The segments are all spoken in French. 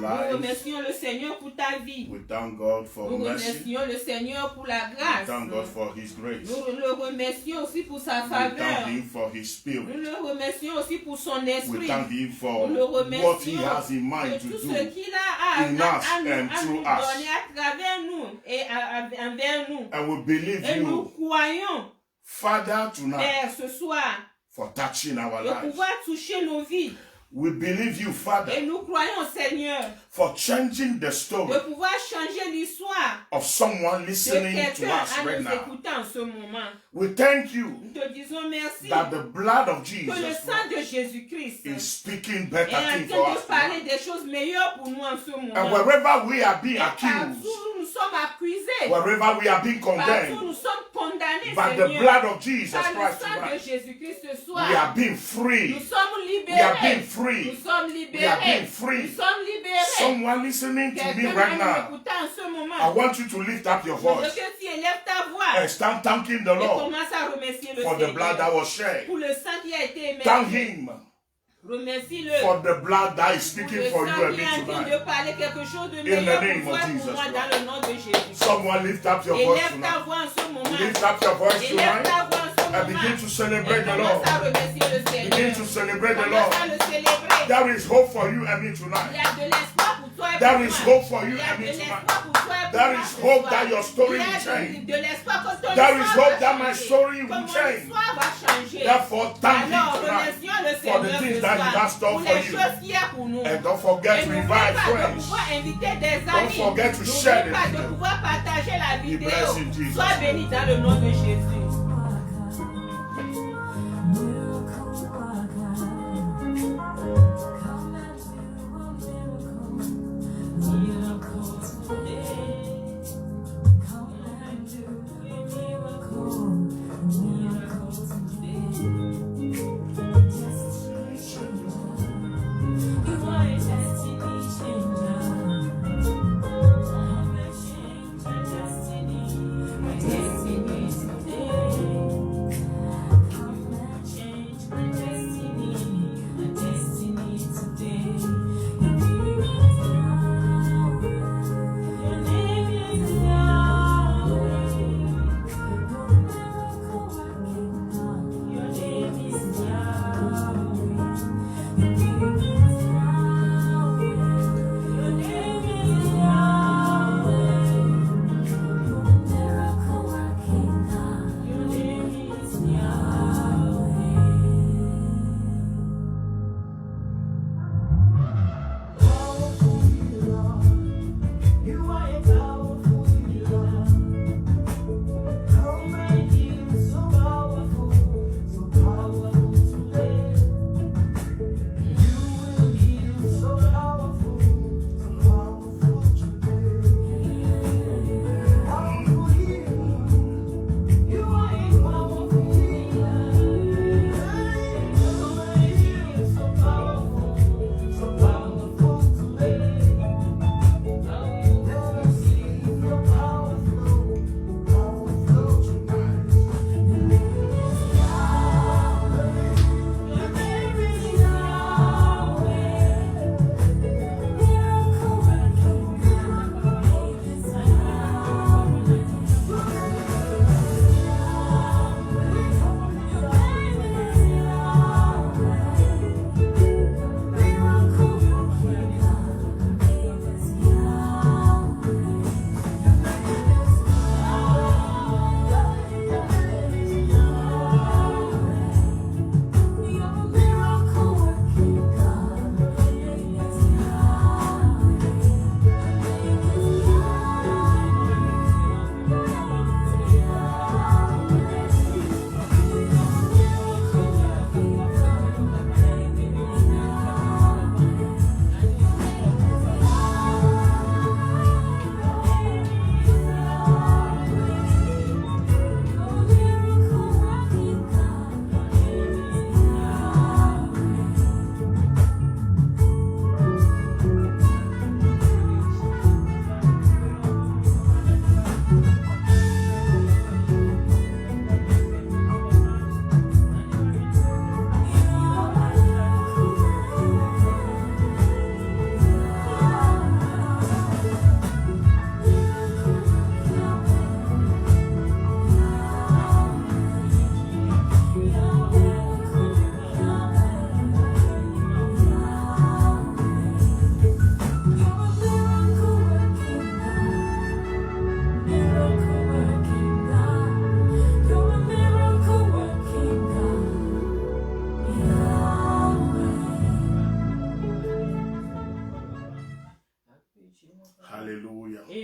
your Nous life. remercions le Seigneur pour ta vie. We thank God for Nous mercy. remercions le Seigneur pour la We grâce. thank God for His grace. Nous le remercions aussi pour sa We thank faveur. Him for His Spirit. Nous le remercions aussi pour son We esprit. thank Him for Nous le what He remercions has in mind de to tout do. ce qu'il a in us à nous and through us. donner à travers nous et envers nous. And we believe Et nous you, croyons, Father, tonight Père, ce soir, for touching our de lives. pouvoir toucher nos vies. We believe you, Et Father, nous croyons, Seigneur, for changing the story de pouvoir changer l'histoire of someone de listening to quelqu'un us à right nous now. écouter en ce moment. We thank you Nous te disons merci that the blood of que le Jesus sang de Jésus-Christ is speaking est better en things train for de us. parler des choses meilleures pour nous en ce And moment. wherever we are being Et partout accused, où nous sommes accusés, wherever we are being partout condemned, nous sommes condamnés, by the Seigneur, blood of Jesus par le Christ sang de tonight, Jésus-Christ ce we soir. are being Nous free. sommes We are being libérés. free. Nous sommes We are being libérés. free. Nous sommes libérés. Someone listening to me Quelqu'un right va nous now, écouter en ce I moment. want you to lift up your Je veux voice que tu élèves ta voix and start thanking the et Lord commence à remercier le for the blood that Seigneur was shed. pour le sang qui a été Thank émergé. Him Remercie-le for the blood that is pour speaking le for you sang and qui me est en train tonight. de parler quelque chose de the meilleur name pour of toi et pour Jesus moi Christ. dans le nom de Jésus. Someone lift up your voice Élève ta tonight. voix en ce moment. Lift up your voice Élève tonight ta voix en ce and begin moment. to Et celebrate the Lord. commence à remercier le Begin Seigneur. to celebrate the Commence à Lord. le célébrer. There is hope for you and me Il tonight. y a de l'espoir pour toi et There pour is moi. hope for you Il y a and de me tonight. l'espoir pour toi et pour There moi is ce hope soir. that your story Il y a will change. de l'espoir que ton There is histoire hope va that my changer. story Que will mon change. histoire va changer. Therefore, thank Him Alors, tonight remercions le for the Seigneur things ce that He soir has done pour for les you. choses qu'il y a pour nous. And don't forget Et to n'oublie invite pas de friends. pouvoir inviter des Don't amis. forget to share N'oublie pas this de video. pouvoir partager la Be vidéo. blessed in Jesus' Sois béni dans le nom de Jésus. Destiny today.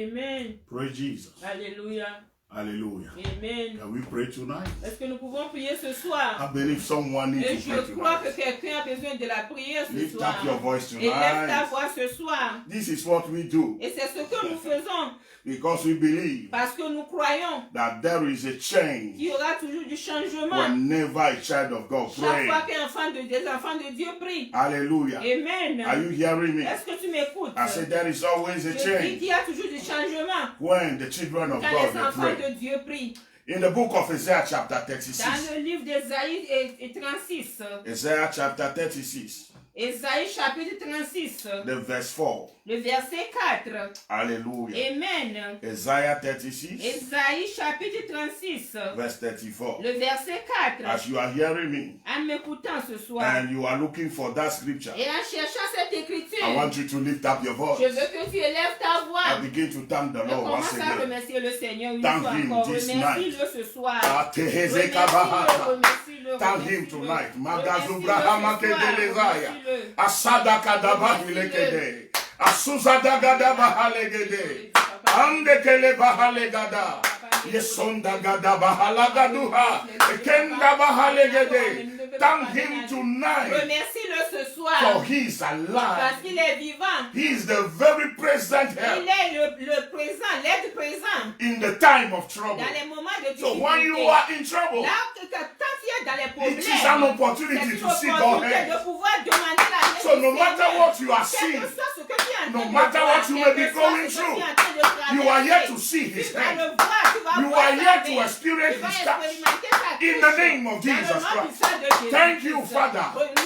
Amen. Praise Jesus. Alléluia. Hallelujah. Amen. Can we pray tonight? Est-ce que nous pouvons prier ce soir? I believe someone needs Et to pray je crois que tonight. quelqu'un a besoin de la prière ce Lift soir. up your voice Et lève ta tonight. voix ce soir. This is what we do Et c'est ce que nous faisons because we believe parce que nous croyons that there is a qu'il change y aura toujours du changement. whenever a child of God Chaque prays. fois qu'un des enfants de Dieu prie. Hallelujah. Amen. Are you hearing me? Est-ce que tu m'écoutes? I said there is always a Je dis change qu'il y a toujours du changement when the children of quand God les they enfants pray. de Dieu prient. In the book of Isaiah chapter 36. Dans le livre d'Ésaïe et 36. Isaiah chapter 36, Ésaïe chapitre 36. the verse 4. Le verset 4. Hallelujah. Amen. Isaiah 36, Ésaïe chapitre 36. verse 34. Le verset 4. As you are hearing me En m'écoutant ce soir and you are looking for that scripture, et en cherchant cette écriture, I want you to lift up your je voice veux que tu élèves ta and voix. begin to thank the Et Lord commence once à again. remercier le Seigneur une Thank fois him encore. this Remercie-le ce soir. Atehezekabahata. Remercie-le. Thank him tonight. Magazubrahama kedelezaya. Remercie-le. Asada kadabahilekede. Asuzada gadabahalegede. Ande kelebahalegada. Yesonda gadabahalaгаduha. Ekenda bahalegede. Thank him tonight Remercie-le ce for soir he is parce alive. qu'il est vivant. He is the very present Il help est le présent, l'aide présent in the time of trouble. dans les moments de So when you difficulté. are in trouble, Là, quand tu es dans les problèmes, it is an opportunity c'est une to see God's opportunité hand. de pouvoir demander la aide So du no matter Seigneur. what you are Quel seeing, que soit ce que tu es en train no de matter voir, what you quel may que be soit going ce que tu es through, en train de traverser, you are here to see tu his vas hand. le voir, tu vas You voir are sa here main. to experience Tu vas his touch. expérimenter sa In touche. the name of Dans le Jesus nom Christ. puissant de Jésus. Thank you, Father.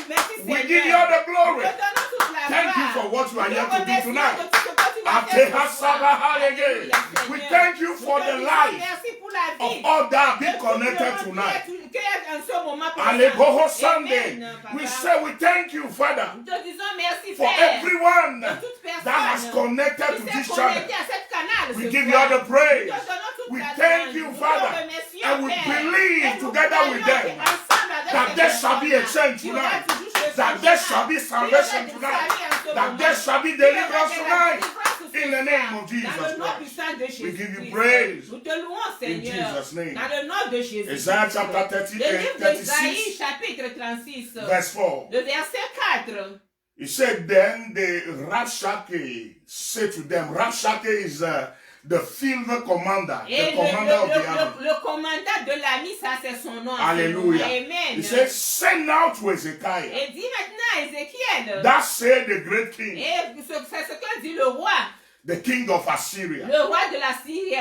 Merci, We Seigneur. give you all the glory. Nous te donnons toute la Thank you gloire. for what you are Nous here te to do remercions tonight. de tout ce que tu vas faire ce soir. Atehasabahalege. Alléluia, We Seigneur. thank you for Nous te the disons life merci pour la of vie. all that have De been tout connected le tonight. monde qui est en ce moment présent. Aleboho Sunday. Amen, Papa. We say we thank you, Father, Nous te disons merci, for Père. everyone De toute personne that has connected to qui this s'est channel. connectée à cette canal We ce give you soir. all the praise. Nous te donnons toute We la thank louange. you, Nous te Father, remercions, and we Père. believe Et nous together with croyons them qu'ensemble avec that ces there shall be a personnes-là, change il y aura tonight, toujours ce that there changement. shall be Il y aura salvation du tonight, salut en ce that moment. there shall be Il y aura de la deliverance tonight. délivrance ce In the soir. name of Dans Jesus le nom Christ. puissant de Jésus. We give you praise. Nous te louons, Seigneur. Jesus' name. Dans le nom de Jésus. Isaiah chapter Le livre d'Ésaïe, 36, chapitre 36, verse 4. le verset 4. He said, then the Rabshakeh said to them, Rabshakeh is the field commander, Et the commander of the army. le commandant de l'armée, ça c'est son nom. Hallelujah. Amen. He said, send now to Ezekiel. Et dit maintenant à Ézéchiel. That said the great king, Et c'est ce que dit le roi. the king of Assyria. Le roi de la Syrie.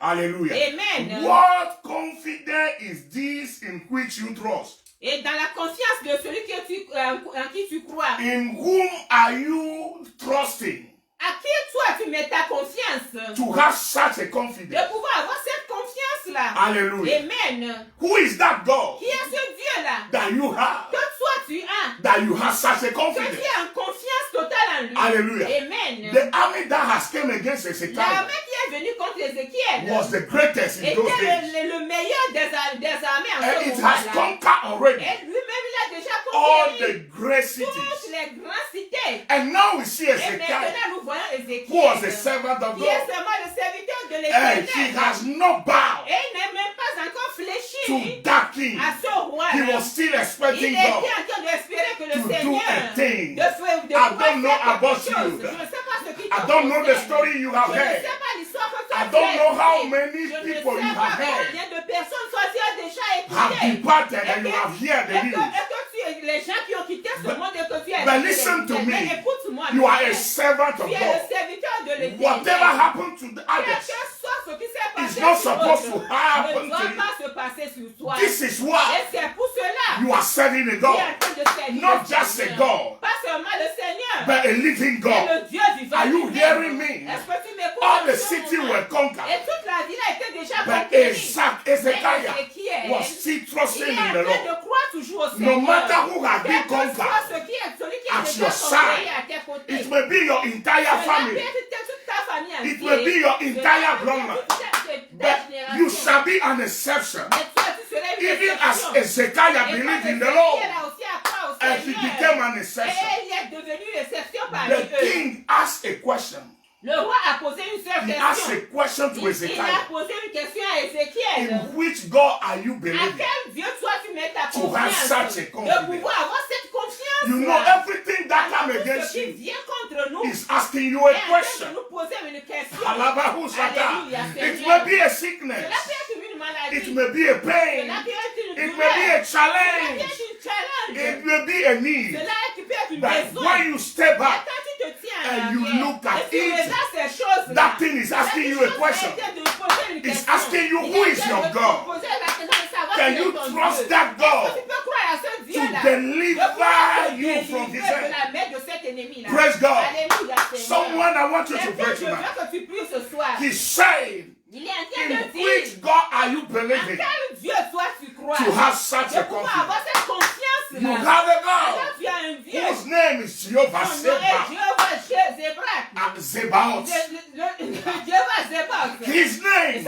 Hallelujah. Amen. What confidence is this in which you trust? Et dans la confiance de celui en qui tu crois. In whom are you trusting À qui toi tu mets ta confiance? to have such a De confidence? pouvoir avoir cette confiance-là. Hallelujah. Amen. Who is that God Qui est ce Dieu-là? that you have, Que toi tu as. that you have such a Que tu confidence? es en confiance totale en lui. Hallelujah. Amen. The army that has come against Ezekiel L'armée qui est venue contre Ézéchiel was the greatest in those était days. le meilleur des armées en And ce it has moment-là. conquered already Et lui-même, il a déjà all conquis the great toutes cities. les grandes cités. And now we see Et Ezekiel, maintenant, nous voyons who Ézéchiel, was a servant of qui est God, seulement le serviteur de and he l'Éternel. has not bowed Et il n'est même pas encore fléchi to that king. à ce roi. He was still Il expecting était God. en train d'espérer que le to do Seigneur a thing. de pouvoir I don't know faire about quelque chose. you. Je ne sais pas ce qui te I don't know the concerne. story you have Je ne heard. sais pas l'histoire que tu I as don't know how écoutée. many Je ne people sais you pas have heard combien de personnes toi tu as déjà have écouté. departed and you have heard the news. Les gens qui ont quitté ce monde et que tu as But écouté, listen to me. écoute-moi. You are a servant of Tu es God. le serviteur de l'Éternel. Whatever happened to the Quel others, que soit ce qui s'est passé it's not sur supposed l'autre, to happen ne to doit you. pas se passer sur toi. This is Et why c'est pour cela you are serving a qui est God, en train de servir not le just a Seigneur. God, Pas seulement le Seigneur, but a living mais God. le Dieu vivant. Are you lui-même. hearing me? Est-ce que tu m'écoutes? All en the ce cities moment? were conquered, Et toute la ville a été déjà but conquérie. Ezekiel was still Il trusting est en in the train de Lord. croire toujours au Seigneur. No matter who has been Quel que soit conquered, celui qui est at déjà your conquéri side, à tes côtés. it may be your entire Cela family, peut être toute ta famille entière. it may be your Cela entire peut bloodline, être toute ta but you génération. shall be an exception. Mais toi, tu serais une Even exception. as Ezekiel Et believed comme in the Ézéchiel Lord, a aussi à croire au and he Seigneur. became an Et exception. il est devenu l'exception parmi The eux. king asked a question. Le roi a posé une seule He asked question to Il a Ezekiel. posé une question à Ézéchiel. In which God are you À believing? quel Dieu toi tu mets ta To have confiance? such a De confidence. pouvoir avoir cette confiance. You know, everything that comes Tout against ce qui you vient contre nous is asking you a est en train de question. nous poser une question. Alabahusata. Alléluia, It Seigneur. may be a Cela sickness. peut être une maladie. It may be a Cela pain. peut être une It douleur. may be a Cela peut challenge. être une challenge. It may be a need. Cela peut être une But besoin. when you step Mais back, quand tu te tiens and en you arrière, look at et tu it, regardes ces choses-là, that thing is asking you a question. It's asking you, who is your God? Can you trust that God to deliver you from his hand? Praise God. Someone, I want you to pray tonight. He said, Il est en train in de dire, which God are you à believing quel Dieu toi tu crois? to have such De a pouvoir confidence? avoir cette confiance-là. You have a Alors God tu as un Dieu. whose name is Jehovah Son nom est Zebah. Jéhovah Zébrak. Zebaoth. Jéhovah Zébrak. His name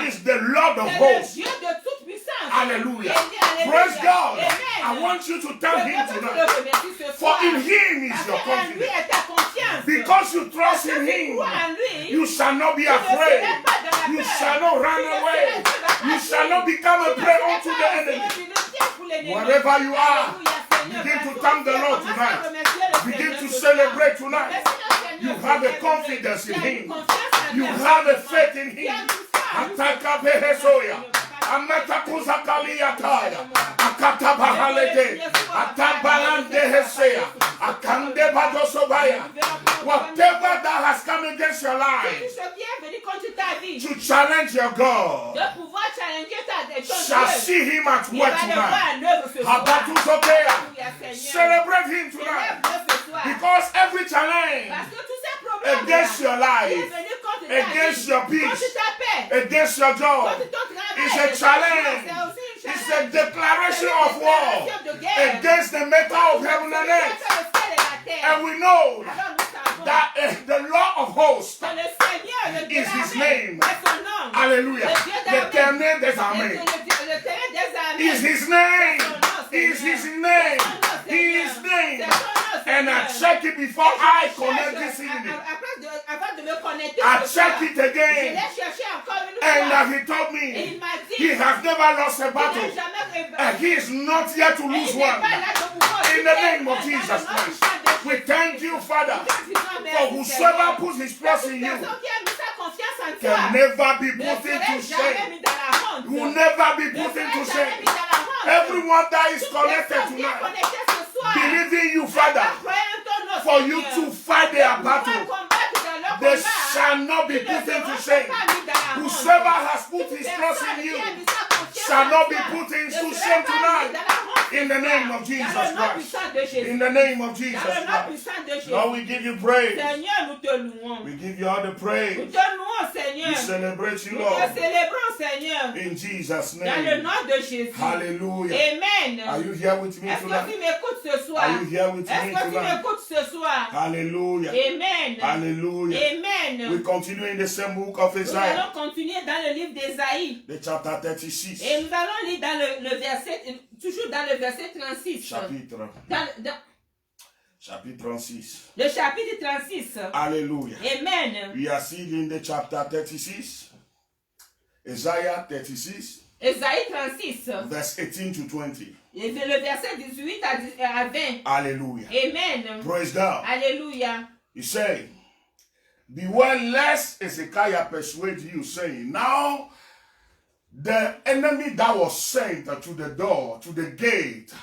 is the Lord of C'est le hosts. Dieu de toute puissance. Hallelujah. Alléluia. Praise God. Amen. I want you to Je tell veux him que tu le tonight. remercies ce For soir. in him is Parce your que en lui confidence. est ta confiance. Because you trust Parce in que tu him, crois en lui. you shall not be Tu ne afraid. seras pas dans la You peur. shall not run Tu ne away. seras pas You abattu. shall not become a Tu ne prey seras unto pas the un enemy. piège, une piège pour l'ennemi. Wherever you are, Alléluia, Seigneur. begin to Quand thank the tu Lord commences à tonight. remercier le Begin Seigneur to ce celebrate soir. tonight. Merci le Seigneur You pour have a célébrer. confidence in Tu as une him. confiance en You Dieu. have a faith in Tu as him. une foi. Ataka behezoya. Ametakuza kaliyataya. Akatabahalete. Atabalande hesea. Akande badosobaya. Whatever that has come against your Tout life ce qui est venu contre ta vie, to challenge your God de pouvoir challenger ton shall Dieu, see him at il work va le tonight. voir en œuvre ce soir. Habatusokea. Alléluia, Seigneur. Celebrate him tonight. Célèbre-le ce soir. Because every challenge Parce que tous ces problèmes against your qui est life, venu contre ta against vie, your peace, contre ta paix, against your job, contre ton travail, is a challenge. c'est aussi une It's a challenge. declaration C'est une of war déclaration de guerre. against the maker of heaven and earth. C'est le ciel et la terre. And we know Alors nous savons that the Lord of hosts que le Seigneur, le Dieu is his d'armée, name. est son nom. Hallelujah. Le Dieu The d'armée. terrain des Le armées terrain des armées. is his name. Is his name. His name. And I check it before I connect this evening. Avant de me connecter, I ce soir, check it je again. l'ai cherché encore une And fois. he told Et me il m'a dit, he has never lost a il n'a battle. jamais And he is not here to Et lose il n'est one. pas là de pouvoir In the name of Jesus dans notre Christ. champ de We Jésus. thank you, Father, Merci, for whosoever puts his trust in Toute you personne qui a mis sa confiance en can toi never be ne put serait into jamais shame. mis dans la honte. Will never be Ne put serait into jamais shame. mis dans la honte. Everyone that is Toute connected personne qui est tonight, connectée ce soir, believing you, Father, croyant en ton nom, for you Seigneur, to fight their pour pouvoir battle. combattre dans leur They combat, shall not be ils ne put into seront shame. pas mis dans la honte. Whosoever has put Toute his trust personne in qui you a mis sa confiance shall en not toi be put ne into sera shame pas tonight. mis dans la honte In the name of dans Jesus le nom Christ. puissant de Jésus. In the name of Jesus Dans le nom Christ. puissant de Jésus. Lord, we give you praise. Seigneur, nous te louons. We give you all the Nous praise. te louons, Seigneur. We celebrate you, Nous Lord. te célébrons, Seigneur. In Jesus' Dans le name. nom de Jésus. Hallelujah. Amen. Are you here with me Est-ce que tonight? tu m'écoutes ce soir? Are you here with Est-ce me que tu tonight? m'écoutes ce soir? Hallelujah. Amen. Hallelujah. Amen. We continue in the same book of Nous Isaiah, allons continuer dans le livre d'Ésaïe. the chapter 36, Et nous allons lire dans le verset, toujours dans le verset 36. chapitre Dans 36. le chapitre 36. Hallelujah. Amen. We are still in the chapter 36, Isaiah 36, Ésaïe 36. verse 18 to 20. Et c'est le verset 18 à 20. Hallelujah. Amen. Praise God. Alléluia. He said, beware lest Ezekiel persuade you, saying, now the enemy that was sent to the door, to the gate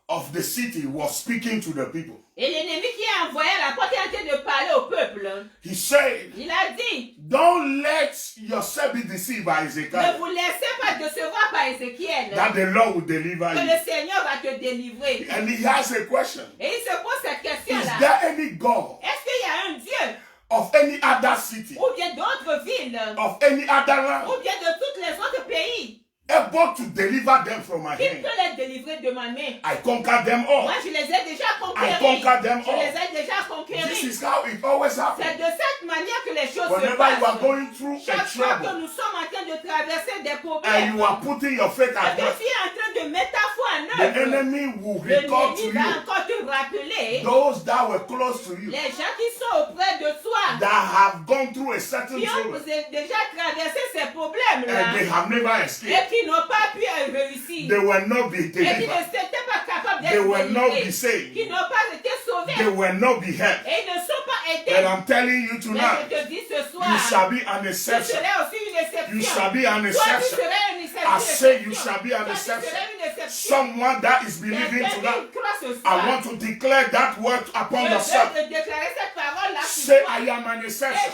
of the city was speaking to the people. Et l'ennemi qui est envoyé à la porte est en train de parler au peuple. He said, Il a dit, don't let yourself be deceived by ne Ezekiel, vous laissez pas décevoir par Ézéchiel. that the Lord will deliver Que you. le Seigneur va te délivrer. And he has a question. Et il se pose cette Is question-là. there any God Est-ce qu'il y a un Dieu of any other city, ou bien d'autres villes of any other land, ou bien de tous les autres pays able to deliver them from my qui hand? peut les délivrer de ma main? I conquered them all. Moi, je les ai déjà I conquéris. conquered them Je all. les ai déjà This conquéris. is how it always C'est happens. de cette manière que les choses se Whenever you are passent. going through a Chaque fois que trouble nous sommes en train de traverser des and problèmes, you are putting your faith et at que rest, tu es en train de mettre ta foi en the œuvre, enemy will recall to l'ennemi va you encore te rappeler those that were close to you, les gens qui sont auprès de toi, that have gone through a certain qui ont trouble déjà traversé ces problèmes-là and they have never escaped. et qui n'ont pas pu réussir. They will not be Et qui ne delivered. s'étaient pas capables They d'être will not be délivrés. saved. Qui n'ont pas été sauvés. They will not be helped. Et ils ne sont pas But aidés. I'm telling you Mais tonight, je te dis ce soir, you shall be an tu exception. serais aussi une exception. You shall be an Toi, tu exception. serais une exception. I say you shall be an Toi, tu exception. serais une exception. Someone that is believing Quelqu'un tonight, qui croit ce soir, I want to declare that word upon je yourself. veux te déclarer cette parole-là sur Say, toi. I am an Et exception.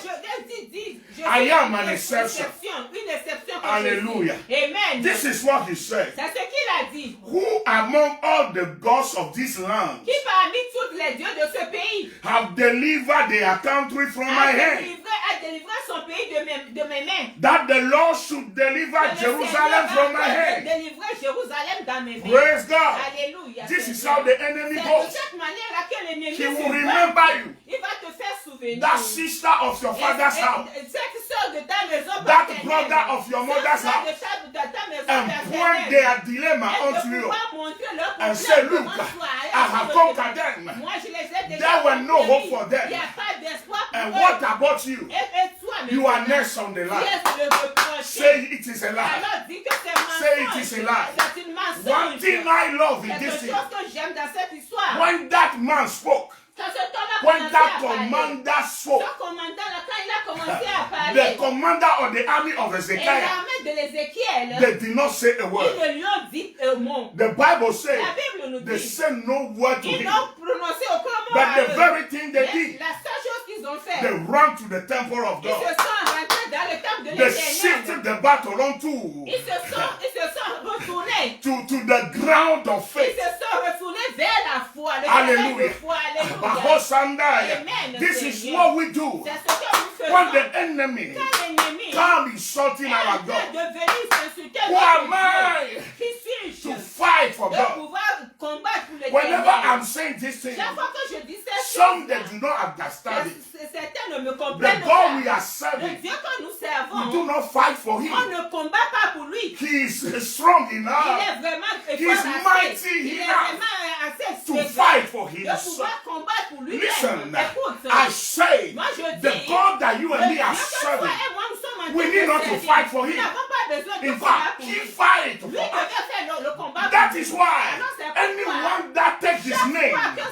je I suis am une an exception. Une exception pour Hallelujah. Jésus. Amen. This is what he said. C'est ce qu'il a dit. Who among all the gods of this land Qui parmi tous les dieux de ce pays have delivered their country from my hand? a délivré son pays de mes mains. That the Lord should deliver Jerusalem from my hand. Délivrer Jérusalem dans mes mains. Praise God. Alléluia. This is how the enemy C'est de goes. cette manière-là que l'ennemi He se will bat. remember you. Il va te faire souvenir. That sister of your father's house. Cette sœur de ta maison That paternelle. brother of your mother's Cette sœur house. de ta maison And point paternelle. their dilemma Et de unto you. pouvoir montrer leur And problème say, look, devant toi. I have conquered them. Moi, je les ai déjà There were no conquéris. hope for them. Il n'y a pas d'espoir pour And eux. what about you? Et toi, You are maintenant, next on the qui line. est le prochain? Say it is a lie. Alors dis que c'est mensonge. Say it is a lie. C'est une mensonge. One thing I love in Quelque this chose thing, que j'aime dans cette histoire. when that man spoke, Quand cet homme a when commencé that à parler, commander spoke, ce commandant-là, quand il a commencé à the parler, commander of the army of et Ezekiel, l'armée de l'Ézéchiel, they did not say a ils word. ne lui ont dit un mot. The Bible says La Bible nous they dit, said no word to ils him. n'ont prononcé aucun mot But à the eux. very thing they Mais did, la seule chose qu'ils ont fait, they ran to the temple of ils se God. sont rentrés dans le temple de They l'Éternel. shifted the battle onto Ils se sont retournés. to the ground of Ils faith. se sont retournés vers la foi. Le Hallelujah. terrain de foi. Alléluia. Bahosandaya. Amen, This is Seigneur. what we do C'est ce que nous faisons. when the enemy Quand l'ennemi come insulting est our en train God. de venir s'insulter Who notre am I Dieu. Qui suis-je to fight for de God? pouvoir combattre pour le Whenever Seigneur? I'm saying this thing, Chaque fois que je dis cette some they chose, do not understand it. certains ne me The comprennent God we pas. are Le serving, Dieu que nous we do servons, not fight for on him. ne combat pas pour lui. He is strong Il enough est vraiment He fort is assez. mighty Il est enough vraiment assez to faible fight for de himself. pouvoir combattre pour lui. Listen, Écoute, I say, moi je the dis, God that you and me are Dieu que toi serving, et moi nous sommes en we train need de not to servir. fight for Nous him. n'avons pas besoin de In combattre fact, pour he lui. fight Lui for us. devait faire le combat That pour is nous. why Alors c'est pourquoi anyone that takes his chaque name, fois que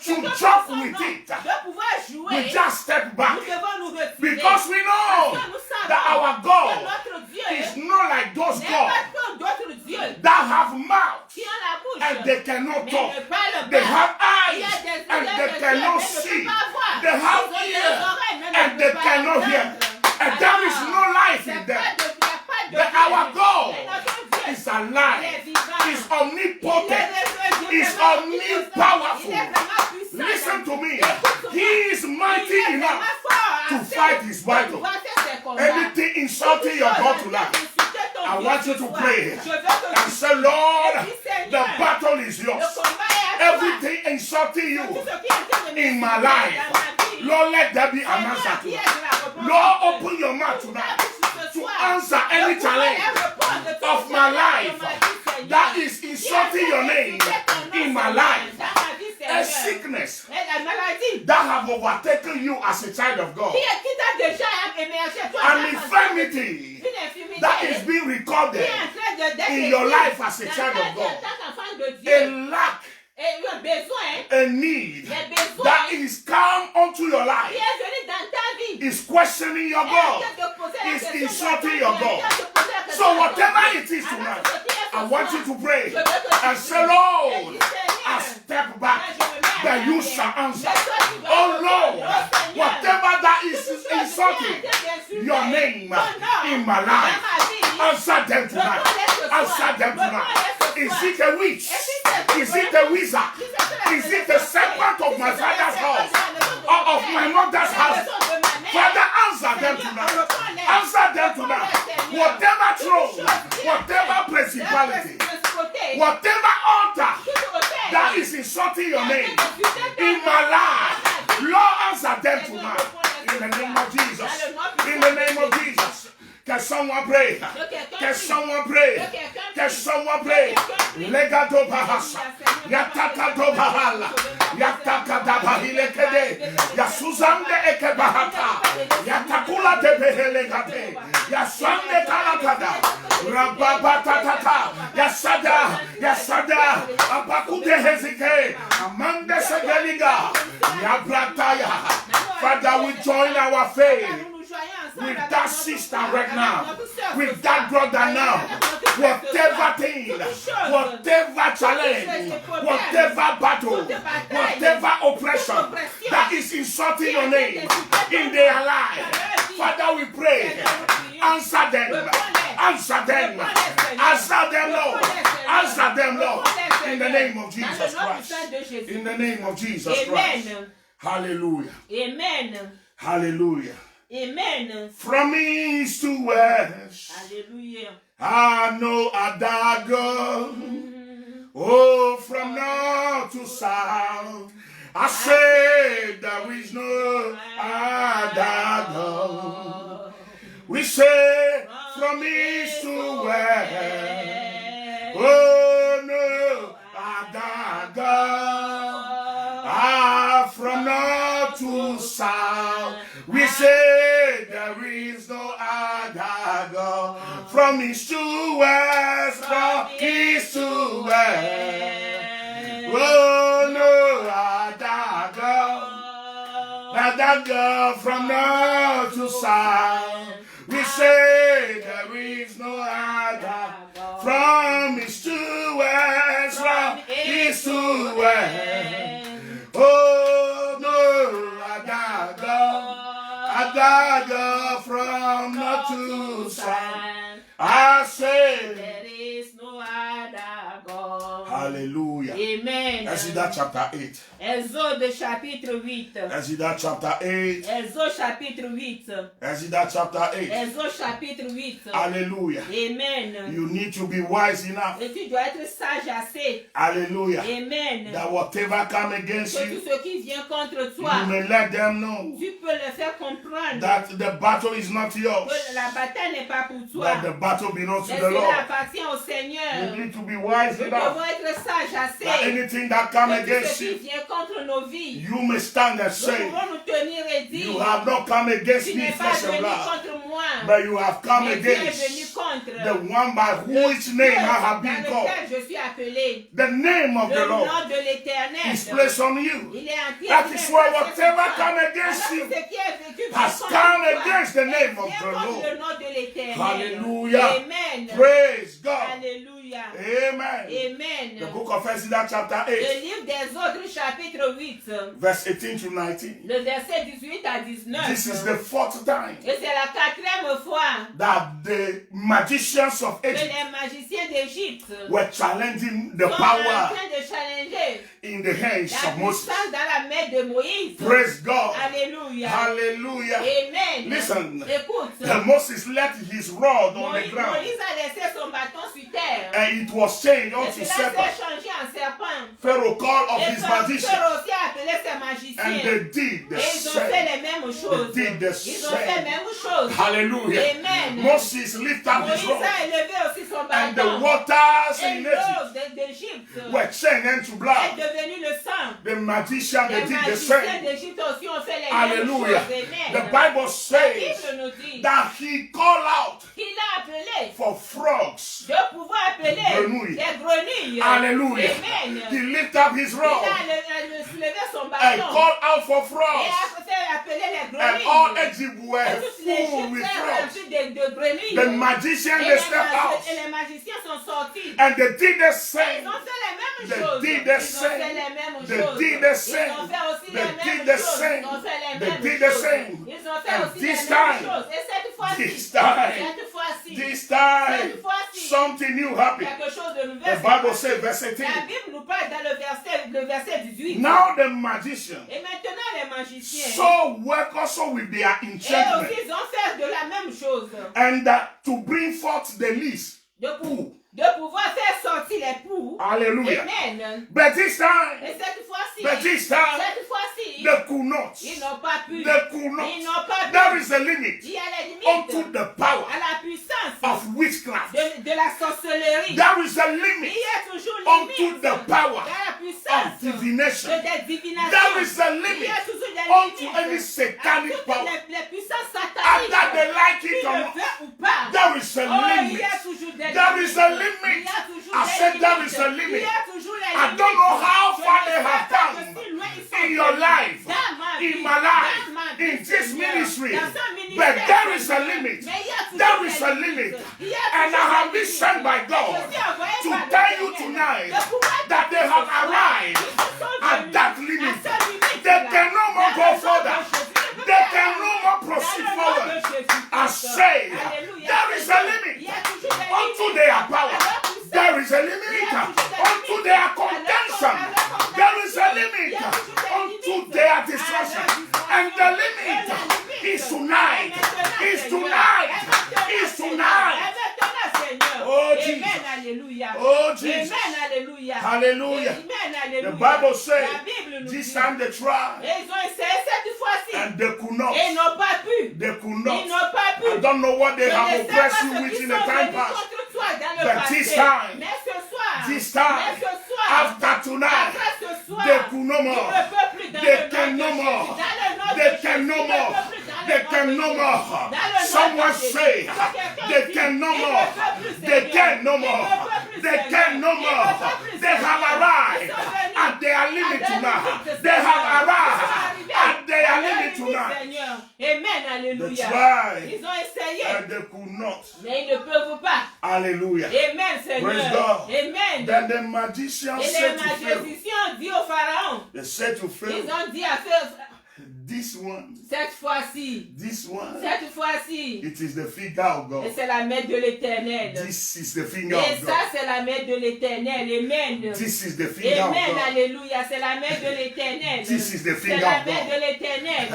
to quelqu'un joke prend son with nom, it, de pouvoir jouer, we just step back nous devons nous retirer. because we know Parce que nous savons that our que God notre Dieu is not like those n'est gods pas comme d'autres dieux that have mouths qui ont la bouche. and they cannot Mais talk. ne parlent They pas. have Il y a eyes des and yeux, they des cannot yeux, mais ne see. peuvent pas voir. They have Ils ont des ears oreilles, mais ne and they peuvent pas cannot hear. entendre. And there is no life C'est in pas them. de- il y a pas de But vie. our God Mais notre Dieu, is il alive, est vivant. is Il est omnipotent, le Dieu is vraiment omnipowerful. puissant. Il est vraiment puissant. Listen to me. Écoute-moi. He is Il mighty est enough vraiment fort to assez fight his pour battle. pouvoir faire ses combats. Anything insulting your God tonight, I want you to pray and say, Lord, the battle is yours. Everything insulting you in my life, Lord, let there be an answer to that. Lord, open your mouth tonight to answer any challenge of my life that is insulting your name in my life. A sickness that have overtaken you as a child of God. An infirmity that is being recorded in your life as a child of God. A lack, a need that is come onto your life, is questioning your God, is insulting your God. So whatever it is tonight, I want you to pray and say, Lord, I step back, that you shall answer. Oh Lord, whatever that is insulting your name in my life, answer them tonight. Answer them tonight. Is it a witch? Is it a wizard? Is it the serpent of my father's house or of my mother's house? Father, answer them tonight. Answer them tonight. Whatever throne, whatever principality, whatever altar that is insulting your name in my life, Lord, answer them tonight. In the name of Jesus. In the name of Jesus. Can someone pray? Can someone pray? Can someone pray? Legato bahasa. Yataka do bahala. Yataka da bahile kede. Yasuzamde eke bahata. Yatakula de behelegate. Yasande kalakada. Rababatatata. Yasada. Yasada. Abakude hezike. Amande segeliga. Yabrataya. Father, we join our faith with that sister right now, with that brother now, whatever thing, whatever challenge, whatever battle, whatever oppression that is insulting your name in their life, Father, we pray, answer them, answer them, answer them, Lord, answer them, Lord, in the name of Jesus Christ, in the name of Jesus Christ. Hallelujah. Amen. Hallelujah. Amen. From east to west. Hallelujah. I know other God. Oh, from north to south. I say there is no other God. We say from east to west. Oh, no other God. From north to south, we say there is no other God. From east to west, from east to west, oh no other God. Other God from north to south, we say there is no other. From east to west, from east to west. Oh no, I got God from north to south. I say there is no other God. Hallelujah. Amen. Exodus chapter 8. Exode chapitre 8. Exodus chapter 8. Exode chapitre 8. Exodus chapter 8. Exode chapitre 8. Hallelujah. Amen. You need to be wise enough. Et tu dois être sage assez. Hallelujah. Amen. That whatever come against que you, tout ce qui vient contre toi, you may let them know tu peux le faire comprendre that the battle is not yours. que la bataille n'est pas pour toi. That the battle belongs to Mais the Lord. appartient au Seigneur. You need to be wise Nous enough devons être sages assez. that anything that come que tout against ce qui you, vient contre nos vies, you may stand and nous say, pouvons nous tenir et dire, you have not come against tu me, n'es pas flesh and venu blood, contre moi, but you have come mais tu es venu against contre the one by which name I have been dans called. lequel je suis appelé. The name of Le the Lord nom de l'Éternel is placed on you. il est entier. That is why whatever come against you has come against the name of the Lord. le nom de l'Éternel. Hallelujah. Amen. Praise God. Alléluia. Amen. Amen. The book of Exodus chapter Le 8, livre des autres chapitre 8, verse 18 to 19. le verset 18 à 19. This is the fourth time Et c'est la quatrième fois that the magicians of que Egypt les magiciens d'Égypte were challenging the sont en power train de challenger in the hands la of Moses. puissance dans la main de Moïse. Praise God. Alléluia. Hallelujah. Amen. Listen, Écoute, Moses left his rod on the ground, Moïse a laissé son bâton sur terre. and it was changed Et unto cela serpent. s'est changé en serpent. Pharaoh called of Et his Pharaon magicians, aussi a appelé ses and magiciens. they did the Et ils ont same. fait les mêmes choses. They did the Ils ont fait same. les mêmes choses. Hallelujah. Amen. Moses lifted up his Moïse rod, a élevé aussi son and the bâton. waters Et in Egypt l'eau d'Égypte were changed into est blood. devenue le sang. The magician, they Les did the magiciens same. d'Égypte aussi ont fait les mêmes Hallelujah. choses. Amen. The Bible La says Bible nous dit that he called out qu'il a appelé for frogs. de pouvoir appeler Grenouilles. les grenouilles. Hallelujah. Amen. He lifted up his Il rod a soulevé son and bâton called out for et frogs. a fait appeler les And all grenouilles. Egypt Et were toutes les full with Égyptiens frogs. remplis de grenouilles. The magician, Et they stepped out. les magiciens sont sortis. And they did the Ils same. ont fait les mêmes They choses. did Ils the ont fait same. les mêmes They choses. did the Ils same. ont fait aussi They les did mêmes the choses. same. Ils ont fait les They mêmes did the choses. same. Ils ont fait And aussi les this mêmes time, choses. Et cette fois-ci, this time, cette time, fois-ci, something new happened. quelque chose de nouveau. The Bible says, verse La 18. Bible nous parle dans le verset 18. Now the magician Et maintenant les magiciens, so work also with their et enchantment, aussi ils ont fait de la même chose. and to bring forth the least. De pouvoir faire sortir les poux. Hallelujah. Amen. But this time, Et cette fois-ci, they could not. ils n'ont pas pu. They could not. Ils n'ont pas pu. There is a limit Il y a les limites unto the power à la of witchcraft. De la sorcellerie. There is a limit Il y a toujours unto limite the power dans la of puissance divination. de divination. There is a Il y limit a toujours des unto limites any à satanic toutes power. les puissances sataniques. Either they like it Qu'ils or le not. veulent ou pas. There is a Oh, il limit. y a toujours des There limites. is a Il limit. y a toujours I des said there limites. is a Il limit. y a toujours les I limites. don't know how Je far ne they sais have pas come de si loin ils sont in your venus. life, Dans ma vie, in my life, dans ma vie, in this Seigneur, ministry. dans ce ministère, But there is a Seigneur. limit. Mais il y a toujours There des is a limites. limit. Il y a And I toujours have des been limites. sent by Je God suis envoyé to par le tell you Seigneur tonight de pouvoir that they have te arrived Ils sont at venus that à limit. cette limite-là. They can no more Dans go le nom de further. Jésus. They can no more proceed Dans le nom forward. de Jésus. I say Alléluia. there is a limit Il y a toujours des unto limites. their power. À leur puissance. There is a limit unto their contention. There is a limit unto their destruction. And the limit is tonight. Is tonight. Is tonight. Oh, Jesus. Amen, alléluia. Oh, Jesus. Amen, alléluia. Hallelujah. Amen, alléluia. The Bible says La Bible nous this dit. time they tried Et ils ont essayé cette fois-ci. and they could not. Et ils n'ont pas pu. They could Ils not. n'ont pas pu. I don't know what they Je have ne sais pas oppressed you ce with qu'ils in sont the time venus past. contre toi dans le But passé. this time, Mais ce soir, This time, mais ce soir, after tonight, après ce soir, they could no ils more. ne peuvent plus dans They le can nom no de more. Jésus. Dans le nom de They Jésus. can no Ils ne more. peuvent plus dans le They nom can de no Jésus. more. Dans le nom Someone de Jésus. say, Quelqu'un they dit, can no ils ne more. peuvent plus, They Seigneur. can no Ils ne more. peuvent plus, They Seigneur. can no Ils ne more. peuvent plus, They have Seigneur. arrived Ils sont venus at their limit à their tonight. limit, They have Seigneur. arrived Ils sont arrivés at their à leur limit limite, tonight. Seigneur. Amen, They alléluia. tried Ils ont essayé, and they could not. mais ils ne peuvent pas. Hallelujah. Amen, Seigneur. Praise God. Amen. Then the magician Et les said to Pharaoh, magiciens ont dit au pharaon, they said to ils Pharaoh, ont dit à Pharaon, this one, cette fois-ci, it is the finger of et God. c'est la main de l'Éternel. This is the finger Et of ça, God. c'est la main de l'Éternel. Amen. This is the finger of Amen, God. alléluia. C'est la main de l'Éternel. This is the C'est finger la of main God. de l'Éternel.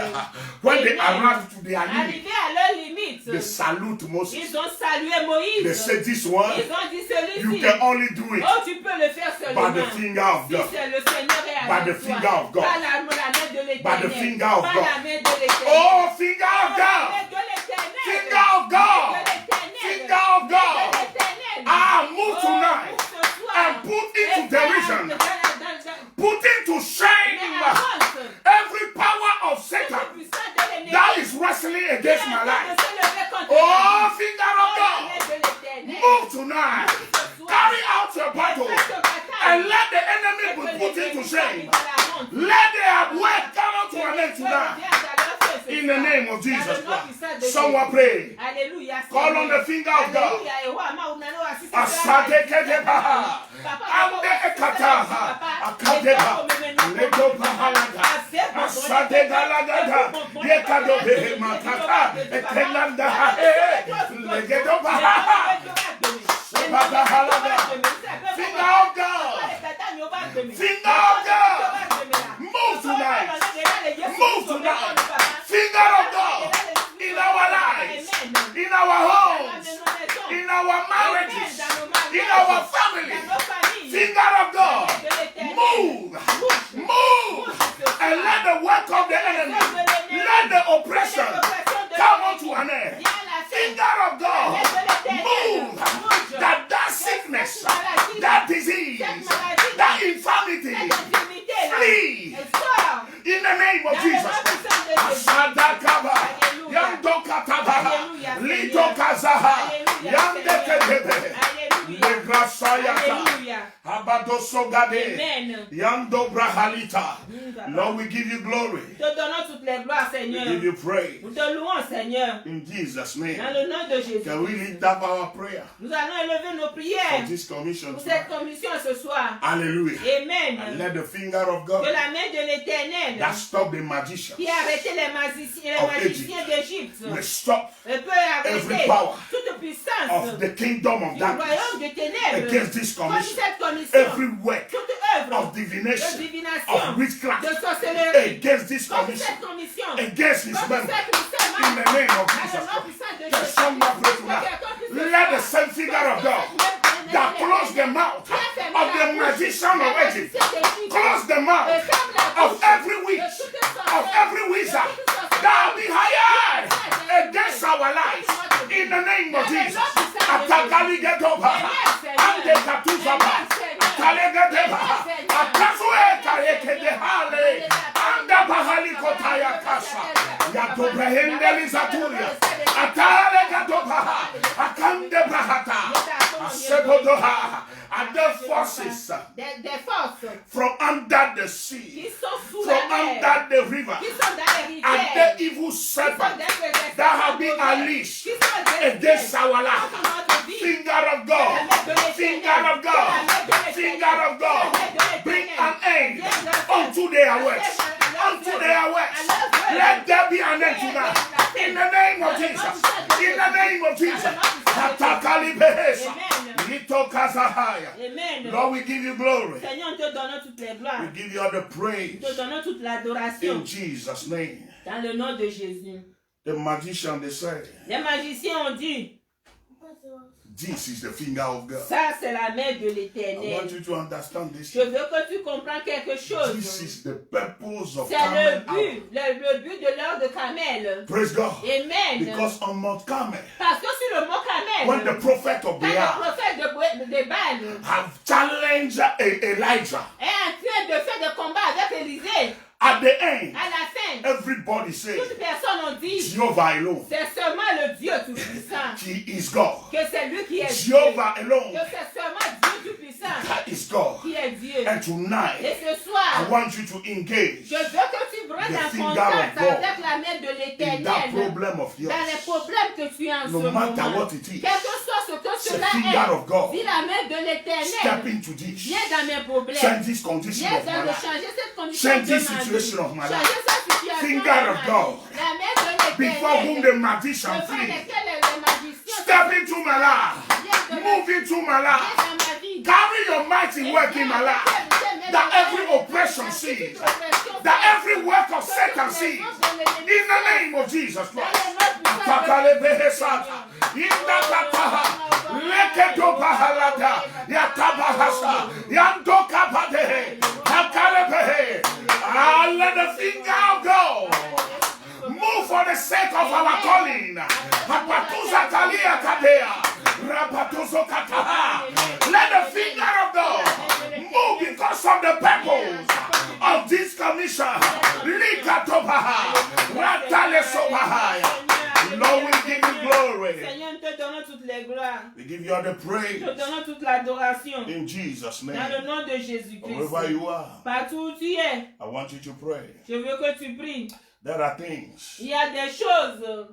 When they Amen. arrived to their limit, Arrivés à leur limite, they salute Moses. ils ont salué They Moïse. said, this one, Ils ont dit you celui-ci. can only do it Oh, tu peux le faire by seulement. the finger of Si God. c'est le Seigneur est By avec the toi. finger of God. Par la main de l'Éternel. By the finger of Par God. la main de l'Éternel. Oh, finger of Par la God. main de l'Éternel. Finger of God. De l'Éternel. Finger of God. De l'Éternel. Ah, move Oh, tonight pour ce soir. and put into Et derision, put into shame every power of Satan that is wrestling against my life. Oh, finger of God, move tonight. Carry out your battle and let the enemy be put into shame. Let their work come to an end tonight. In the name of Jesus Christ. Someone pray. Call on the finger of God. Asante kedebaha. Ande ekataha. Akadeba. Ledo pahalada. Asante galagada. Yekado behe matata. Ekelanda hae. Legedo baha. Sebada halada. Finger of God. Finger of God. Move tonight. Move tonight. Finger of God. In our lives. In our homes. In our marriages. In our family. Finger of God. Move. Move. And let the work of the enemy, let the oppression come unto an end. Finger of God. Move. That sickness, that disease, that infirmity, flee. In the name of Jesus. Asadakaba. Yandokataba. Litokazaha. Yandekebe. Amen. Yando Brahalita. Lord, we give you glory. Te donnons toutes les gloires, We Seigneur. give you praise. Nous te louons, Seigneur. In Jesus' name. Dans le nom de Jésus. Can we lift up our prayer Nous allons élever nos for prières this commission pour cette tonight? commission ce soir. Hallelujah. And Amen. let the finger of Que God la main de l'Éternel that stopped the magicians qui a arrêté les magiciens d'Égypte will stop peut every arrêter power toute puissance of the kingdom of du darkness royaume de ténèbres against this contre commission. cette commission. Every work Toute œuvre of de divination, divination, of witchcraft de sorcellerie against this contre commission, cette commission, against his contre members. cette mission, In the name of dans Jesus le nom Christ. puissant de Can Jésus. someone pray tonight? Let the same finger of God that closed the mouth of the magician of Egypt, close the mouth of every witch, of every wizard that will be hired against our lives. In the name of Jesus. Atakali getoba. Ande katuzaba. Atale geteba. Atazue kayekede hale. Anda bahali kotaya kasa. Yatobrehende zatuya. Atale getoba. Akande brahata. Asebodoha. And the forces from under the sea, from under the river, and the evil serpent that have been unleashed against our life. Finger of God, finger of God, finger of God, bring an end unto their works, unto their works. Let there be an end to that. In the name of Jesus, in the name of Jesus. Amen. Lord, we give you glory. Seigneur, te donnons toutes les gloires. We give you all the praise. Te donnons toute l'adoration. In Jesus' name. Dans le nom de Jésus. The magician, they said, les magiciens ont dit, this is the finger of God. Ça, c'est la main de I l'Éternel. want you to understand this. Je veux que tu comprennes quelque chose. This is the purpose of c'est Carmel. le but de l'heure de Carmel. Praise God. Amen. Because on Mount Carmel, parce que sur le mont Carmel, when the prophet of quand le Baal prophète de Baal have challenged Elijah, est en train de faire des combats avec Élisée, at the end, à la fin, everybody said, toutes personnes ont dit, Jehovah alone, c'est seulement le Dieu Tout-Puissant, He is God. que c'est lui qui est Jehovah Dieu, alone, que c'est seulement Dieu Tout-Puissant that is God. qui est Dieu. And tonight, Et ce I soir, want you to engage je veux que tu prennes the en finger contact of God avec la main de in that l'Éternel problem of yours. dans les problèmes que tu as en No ce matter moment. what it is, Quel que soit ce que the cela finger of God. est, si la main de Step l'Éternel into this. vient dans mes problèmes, Change this condition viens of my dans de life. changer cette condition Change de this ma situation vie, of my changer life. cette situation Finger de of ma God. vie. La main de Before whom l'Éternel, the magician devant flee. lesquels les magiciens Step into my life. Move into my life. viennent dans ma vie. Carry your mighty work in my life. That every oppression cease. That every work of Satan cease. In the name of Jesus Christ. Atakale behesata. Inda kataha. Leketo bahalata. Yatabahasa. Yandoka padehe. Takale behe. Let the finger of God move for the sake of our calling. Hapatuza kalia kadea. Rapatuzo kataha. Let the finger of God move because of the purpose of this commission. Likatobaha. Ratale sobahaya. Lord, we give you glory. Seigneur, nous te donnons toutes les gloires. We give you all the praise. Nous te donnons toute l'adoration. In Jesus' Dans name. le nom de Jésus-Christ. Wherever you are, Partout où tu es, I want you to pray. je veux que tu pries. There are things Il y a des choses,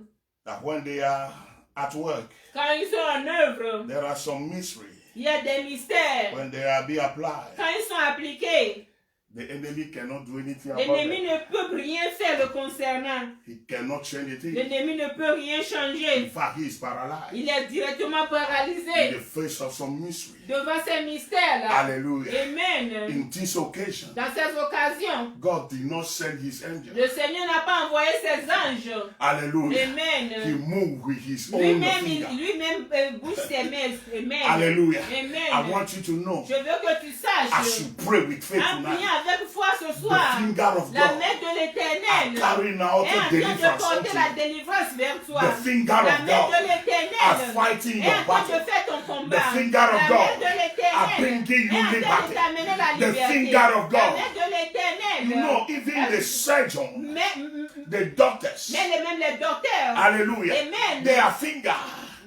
that when they are at work, quand ils sont en œuvre, there are some mystery. il y a des mystères. When they are being applied, Quand ils sont appliqués, the enemy cannot do anything about l'ennemi it. ne peut rien faire le concernant. He cannot change a thing. L'ennemi ne peut rien In changer. fact, he is paralyzed Il est directement in paralysé the face of some mystery. devant ces mystères-là. Hallelujah. Amen. In this occasion, Dans ces occasions, God did not send his angel. le Seigneur n'a pas envoyé ses anges. Hallelujah. He Amen. moved with his own Lui-même, finger. lui-même bouge ses mains. Amen. Hallelujah. I Amen. want you to know, Je veux que tu as saches, you pray with faith en priant tonight, avec foi ce the soir, finger of la God main de are l'Éternel carrying out est en a train de deliverance porter unto la you. délivrance vers toi. The finger La of main God de are l'Éternel fighting est your en train de battle. faire ton combat. The finger of La God main de are l'Éternel bringing you est en train de liberty. t'amener la The liberté. finger of La God. main de l'Éternel. You know, even the surgeon, Mais the doctors, même les docteurs, hallelujah, Amen. their finger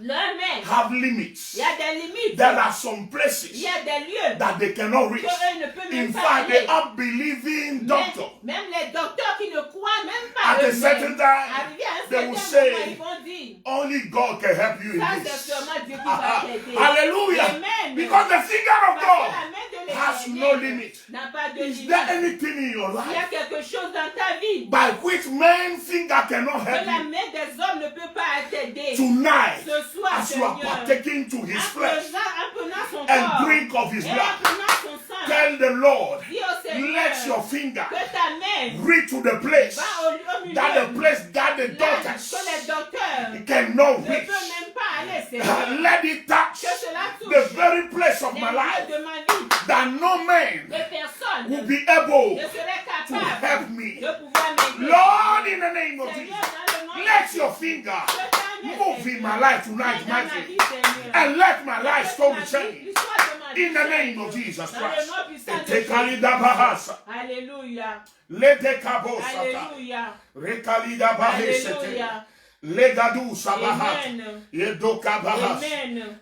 leur main, have il limits. y a des limites. There are some Il places y a des lieux that they cannot reach. que eux ne peuvent In même pas fact, aller. the unbelieving doctor, Même les docteurs qui ne croient même pas at a eux-mêmes, certain time, arrivés à un they certain will moment, say, ils vont dire, only God can help you in ça c'est this. seulement Dieu qui va t'aider. Hallelujah. Amen. Because the finger of Parce que God la main de has l'Éternel no limit. n'a pas de Is there limite. anything in your Il y a life quelque chose dans ta vie by which man's finger cannot que help la you? main des hommes ne peut pas t'aider. Tonight, Ce soir, as you are Seigneur, partaking to his flesh en prenant son and corps drink of his et en blood, prenant son sang, tell the Lord, dis au Seigneur let your finger que ta main reach to the place va au milieu that the place that the là, doctors que les docteurs cannot ne reach. peuvent même pas aller, Seigneur. Let it touch Que cela touche the very place of les my lieux life de ma vie. that no man Les personnes will be able ne seraient to capables help me. de pouvoir m'aider. Lord, in the name of Seigneur, Jesus, dans le nom de let Let your finger move in my life tonight, mighty, and let my life story change. In the name of Jesus Christ. Alléluia. Alléluia.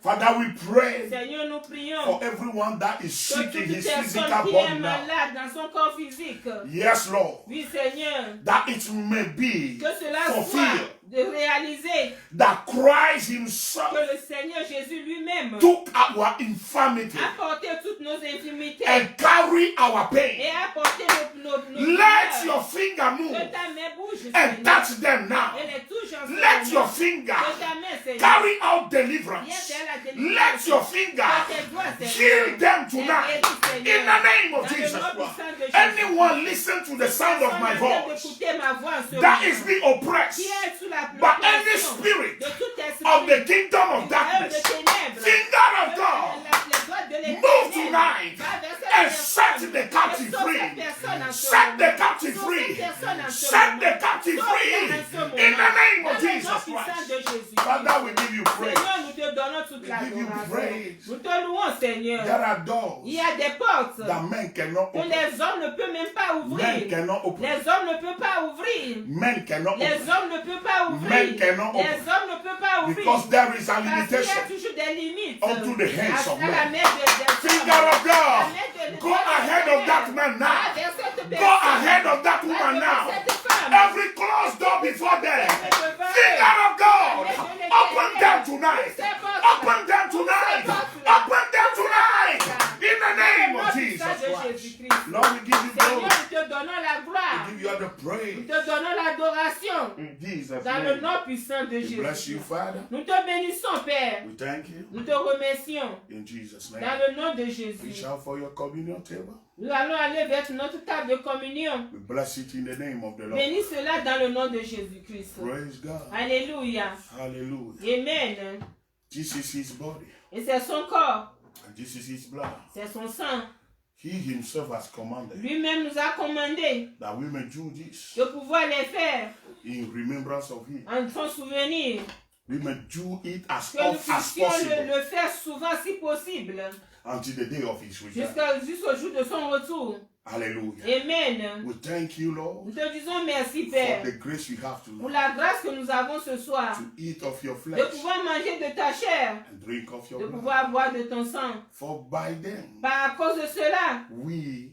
Father, we pray Seigneur, nous prions for everyone that is sick in his physical qui est body now. malade dans son corps physique. Yes, Lord. Oui, Seigneur. That it may be Que cela fulfilled. soit de réaliser That Christ himself que le Seigneur Jésus lui-même took our infirmity a porté toutes nos infirmités and carry our et pain. a porté nos Let your finger move que ta main bouge, and Seigneur. touch them now. Et les touche en ce Let moment. your finger Que ta main, Seigneur, carry out deliverance. vienne faire la délivrance. Let your finger Que tes doigts, Seigneur, heal them tonight. Seigneur. In the name of Dans le Jesus nom Christ. puissant de Jésus. Anyone listen to the sound of my voice D'écouter ma voix en ce that moment. is being oppressed Qui est sous la by any pression spirit de tout esprit of the kingdom of de darkness, ténèbres. finger of God, Les doigts de l'éternel move tonight va vers cette and personne. set the captive Et sauve free. cette personne en ce Set moment. the captive Sauve free. cette personne en ce Set moment. the captive Sauve free. en ce moment. In the name Dans of le nom Jesus puissant Christ. de Jésus. Father, we give you praise. Seigneur, nous te donnons toute We give you l'adoration. praise. Nous te louons, Seigneur. There are doors Il y a des portes that men cannot que open. les hommes ne peuvent même pas Men ouvrir. cannot open. Les hommes ne peuvent pas ouvrir. Men cannot Les open. hommes ne peuvent pas ouvrir. Men cannot Les open. hommes ne peuvent pas ouvrir. Because there is a Parce qu'il y a limitation toujours des limites. unto the hands of À la men. main des Finger of God, La main de- go ahead of that man Va now. vers cette Go personne. ahead of that Va woman vers now. cette femme. Every closed door before them. Finger of God, open them tonight. Open them tonight. Open them tonight. In the name of Jesus Christ. Lord, we give you Seigneur, glory. nous te donnons la gloire. We give you all the Nous praise. te donnons l'adoration. In Jesus' Dans le name. nom puissant de We bless Jésus. you, Father. Nous te bénissons, Père. We thank you. Nous te remercions. In Jesus' Dans name. le nom de We Jésus. shout for your communion table. Nous allons aller vers notre table de communion. We bless it in the name of the Lord. Bénis cela dans le nom de Jésus-Christ. Praise God. Alléluia. Hallelujah. Amen. This is his body. Et c'est son corps. And this is his blood. C'est son sang. He himself has commanded Lui-même nous a commandé that we may do this de pouvoir les faire in remembrance of him. en son souvenir. We may do it as Que nous oft as puissions possible le faire souvent si possible. until the day of his return. Jusqu'au jour de son retour. Hallelujah. Amen. We thank you, Lord, Nous te disons merci, for Père, the grace we have pour tonight la grâce que nous avons ce soir. to eat of your De flesh pouvoir manger de ta chair. and drink of De your blood. pouvoir boire de ton sang. For by them À cause de cela, we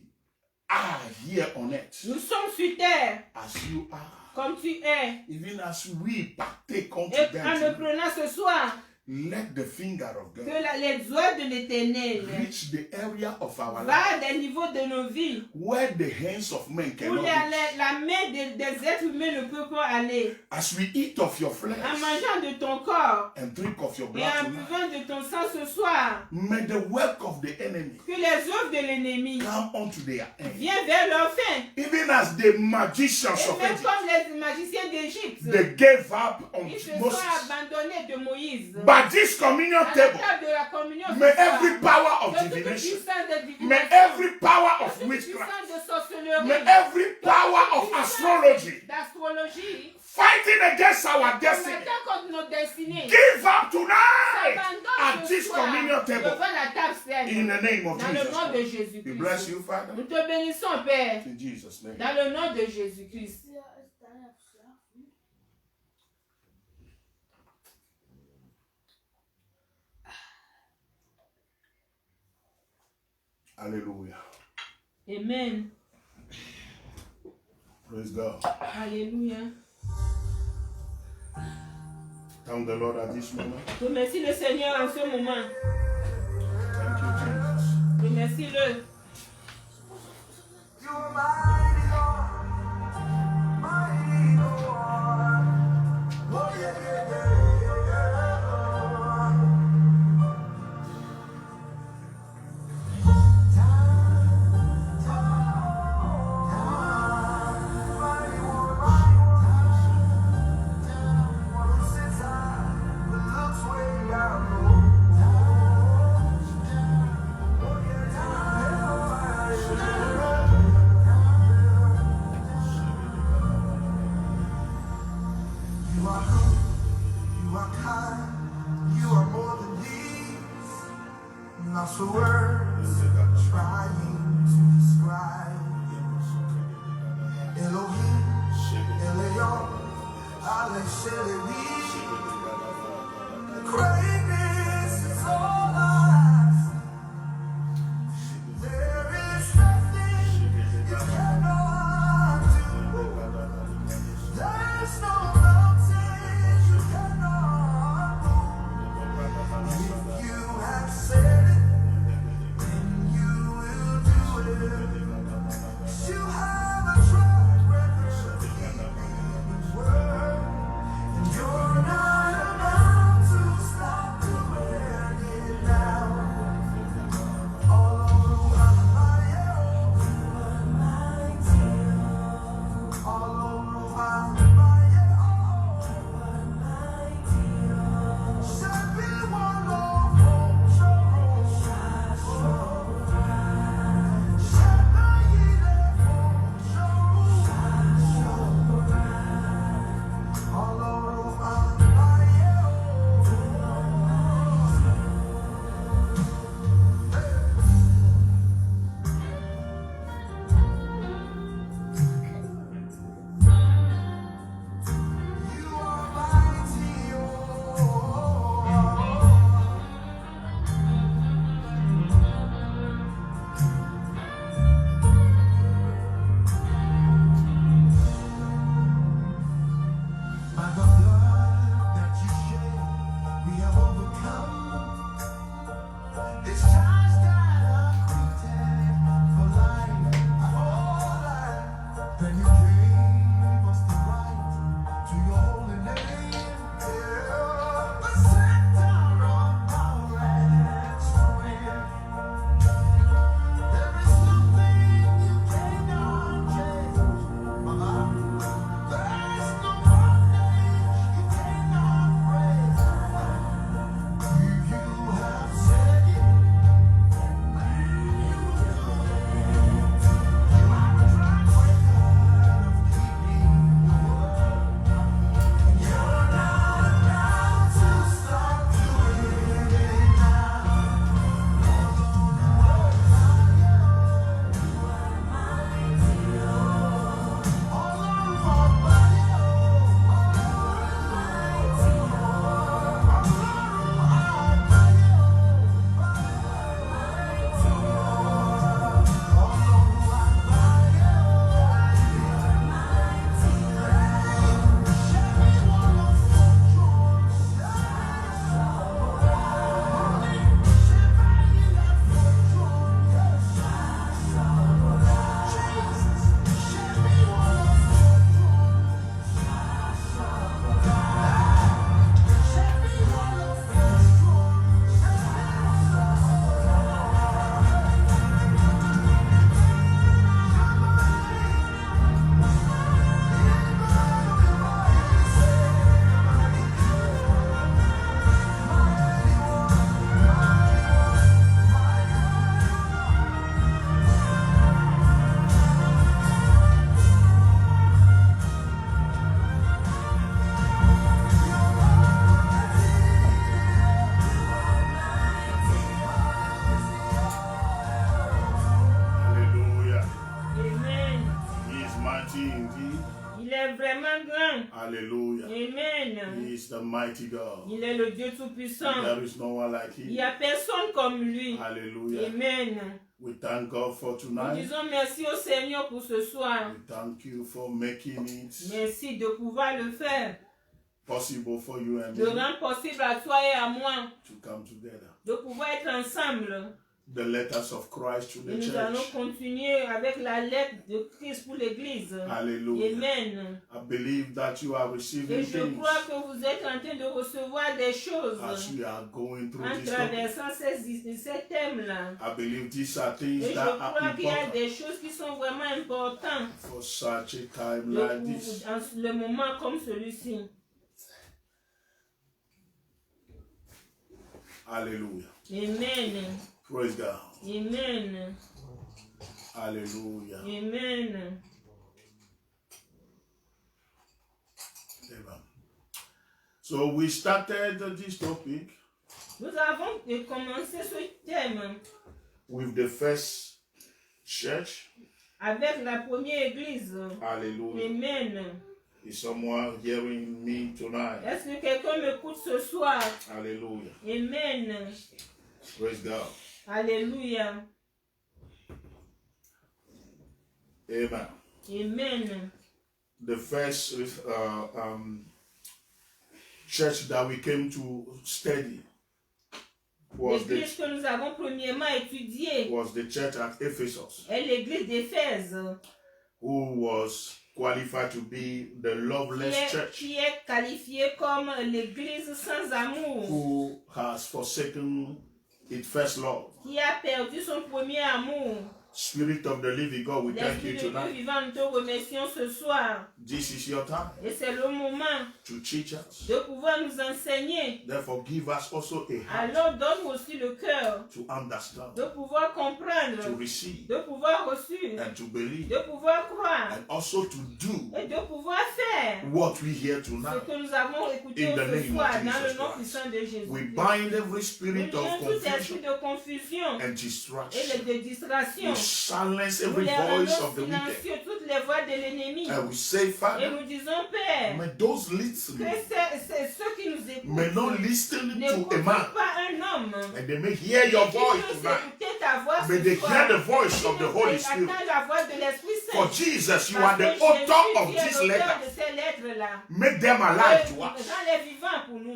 are here on earth nous sommes sur terre as you are. comme tu es. Even as we partake unto Et them en le tonight, prenant ce soir, let the finger of que God les doigts de l'Éternel reach the area of our life va des niveaux de nos vies where the hands of men où cannot reach. la main des êtres humains ne peut pas aller. As we eat of your En flesh mangeant de ton corps and drink of your et blood en tonight, buvant de ton sang ce soir, may the work of the enemy que les œuvres de l'ennemi come unto their end. viennent vers leur fin. Even as the magicians Et of même Egypt, comme les magiciens d'Égypte, they gave up on ils se sont Moses. abandonnés de Moïse. But this communion À la table, table de la communion, may ce soir, every power of de toute divination, puissance de may divination, every power de of toute witchcraft, puissance de sorcellerie, may every power of astrology d'astrologie, fighting against our destiny combattant contre notre destinée, give up tonight s'abandonne at ce this soir communion table devant la table sainte. in the name of Dans le Jesus nom de Christ. We Jésus-Christ. bless you, Father, Nous te bénissons, Père, in Jesus' name. dans le nom de Jésus-Christ. Hallelujah. Amen. Praise God. Alléluia. Thank the Lord at this moment. Remercie le Seigneur en ce moment. Thank you, Jesus. Remercie-le. You are good, you are kind, you are more than these. Not so words trying to describe. Elohim, Elion, Ale Shelevi. Greatness is all I see. There is nothing you cannot do. There's no mountain you cannot move. If you have said it, then you will do it. You have a track record of keeping your word, and you're not about to stop doing it now. All over my all over my Hallelujah. Amen. He is the mighty God. Il est le Dieu tout-puissant. There is no one like him. Il n'y a personne comme lui. Hallelujah. Amen. We thank God for tonight. Nous disons merci au Seigneur pour ce soir. We thank you for making it. Merci de pouvoir le faire. Possible for you and de rendre possible à toi et à moi to come together. De pouvoir être ensemble. The letters of Christ to the nous church. allons continuer avec la lettre de Christ pour l'Église. Hallelujah. Amen. I believe that you are receiving et je crois que vous êtes en train de recevoir des choses as we are going through en traversant ces thèmes-là. I believe these are things et that je crois are qu'il y a important des choses qui sont vraiment importantes for such a time like this. En le moment comme celui-ci. Hallelujah. Amen. Praise God. Amen. Hallelujah. Amen. Amen. So we started this topic. Nous avons commencé ce thème With the first church. Avec la première église. Hallelujah. Amen. Is someone hearing me tonight? Est-ce que quelqu'un m'écoute ce soir? Hallelujah. Amen. Praise God. Alléluia. Amen. Amen. The first church that we came to study was l'église que nous avons premièrement étudiée was the church at Ephesus. Est l'église d'Éphèse. Who was qualified to be the loveless church. Qui est qualifiée comme l'église sans amour. Who has forsaken its first love. Qui a perdu son premier amour. Spirit of the living God, we thank you tonight. Vivant, nous te remercions ce soir. This is your time. Et c'est le moment to teach us. De pouvoir nous enseigner. Therefore, give us also a heart. Alors donne aussi le cœur. To understand. De pouvoir comprendre. To receive. De pouvoir reçu. And to believe. De pouvoir croire. And also to do. Et de pouvoir faire. What we hear tonight. Ce que nous avons écouté ce soir dans le nom puissant de Jésus. We bind every spirit of confusion. Tout esprit de confusion. And distraction. Et de distraction. Silence every voice of the wicked. Toutes les voix de l'ennemi. And we say, Father, et nous disons, Père, may those listening, que c'est ceux qui nous écoutent, may not listen to a man, pas un homme, and they may hear your voice tonight. May they hear the voice of the Holy Spirit. La voix de l'Esprit Saint. For Jesus, you are the author of this letter. Make them alive to us.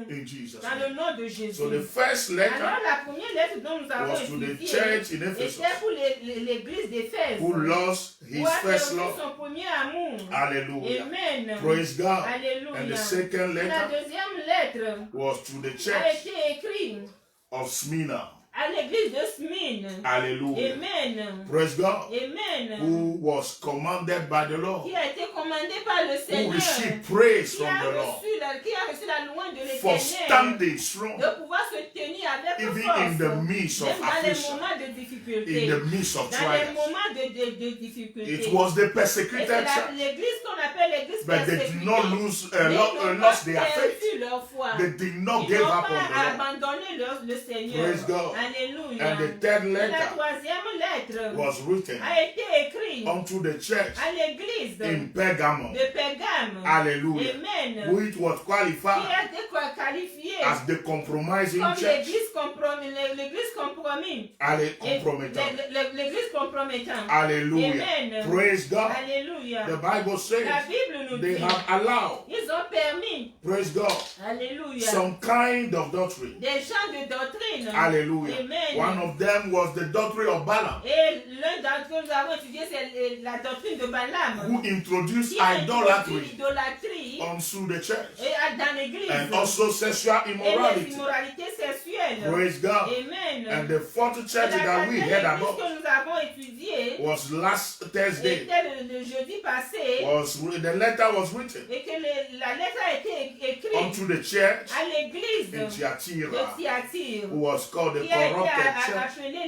In Jesus' dans le nom de Jésus. So the first letter alors, la première lettre dont nous avons was to the church in Ephesus, était pour l'église d'Éphèse, who lost his first love. Son premier amour. Hallelujah. Amen. Praise God. Alléluia. And the second la letter deuxième lettre was to the a church été écrite of Smyrna. À l'église de Smyrne. Hallelujah. Amen. Praise God. Amen. Who was commanded by the Lord. Qui a été commandé par le Seigneur. Who received praise from the Lord. Qui a reçu la louange de l'Éternel. For standing strong. De pouvoir se tenir avec even force. In the midst of dans les affliction. moments de difficulté. In the midst of dans trials. les moments de difficulté. It was the persecuted church. L'église qu'on appelle l'église but they did not lose lost their faith. Leur foi. They did not give up on the Lord. Abandonné le Seigneur. Praise God. Alléluia. And the third letter la troisième lettre was written a été écrite unto the church à l'église in Pergamum. De Pergame. Hallelujah. Amen. Which was qualified qui a été qualifié as the compromising comme church. L'église compromise. L'église compromettante. Hallelujah. Amen. Praise God. Alléluia. The Bible says la Bible nous they dit, have allowed. Ils ont permis. Praise God. Alléluia. Some kind of doctrine. Des gens de doctrine. Hallelujah. Amen. One of them was the doctrine of Balaam. Et l'un d'entre eux que nous avons étudié, c'est la doctrine de Balaam. Who introduced idolatry onto the church. Et dans l'église. And also sexual immorality. Et les immoralités sexuelles. Praise God. Amen. And the fourth church that we heard about que nous avons étudié was last Thursday. Était le jeudi passé. The letter was written. Et que la lettre a été écrite unto the church à l'église in Thyatira, de Thyatire, who was called the qui a corrupted été church. appelée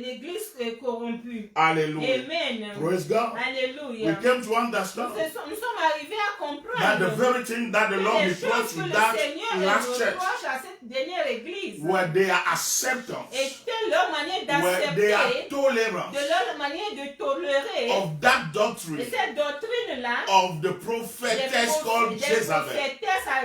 l'église corrompue. Hallelujah. Amen. Praise God. Alléluia. We came to understand nous sommes arrivés à comprendre that the very thing that the Lord reproached to that last church à cette dernière église were their acceptance, était leur manière were their d'accepter, tolerance de leur manière de tolérer of that doctrine cette doctrine-là of the prophetess called Jezebel.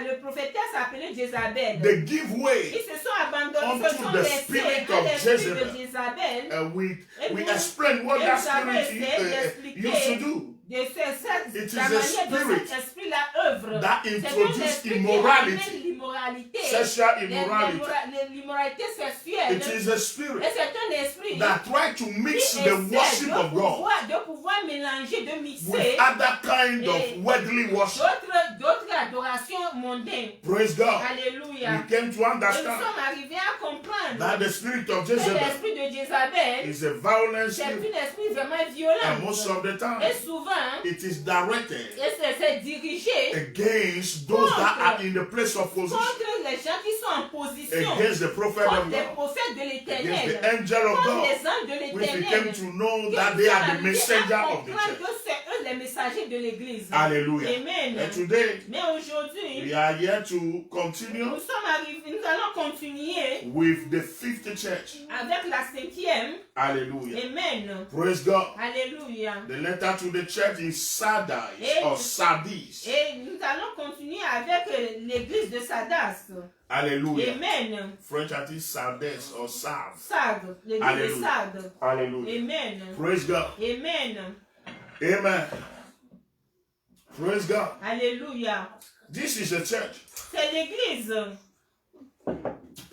Le prophétesse appelée Jézabel. They give way Ils se sont abandonnés unto the spirit of Jezebel. And we explain what that spirit used to do. It is a spirit that introduces immorality, sexual immorality. L'immoralité sexuelle. It is a spirit un esprit that tries to mix the worship of God de pouvoir mélanger, de mixer with other kind of worldly worship. D'autres adorations mondaines. Praise God. Alléluia. We came to understand nous sommes arrivés à comprendre that the spirit of l'esprit de Jézabel is a violent c'est spirit. un esprit vraiment violent. And most of the time, et souvent, it is directed c'est dirigé against those that are in the place of position, contre les gens qui sont en position, against the prophet contre of les God, prophètes de l'Éternel, against the angel of contre God, les anges de which we l'Éternel, came to know that they are the messenger of the church. que c'est eux les messagers de l'église. Hallelujah. Amen. And today, mais aujourd'hui, we are here to continue nous allons continuer with the 5th church. avec la 5e. Hallelujah. Amen. Praise God. Alléluia. The letter to the church is Sardis or Sardis. Et nous allons continuer avec l'église de Sardas. Hallelujah. Amen. French artist Sardes or Sardes. Sardes, l'église de Sardes. Hallelujah. Amen. Praise God. Amen. Amen. Praise God. Alléluia. This is a church C'est l'église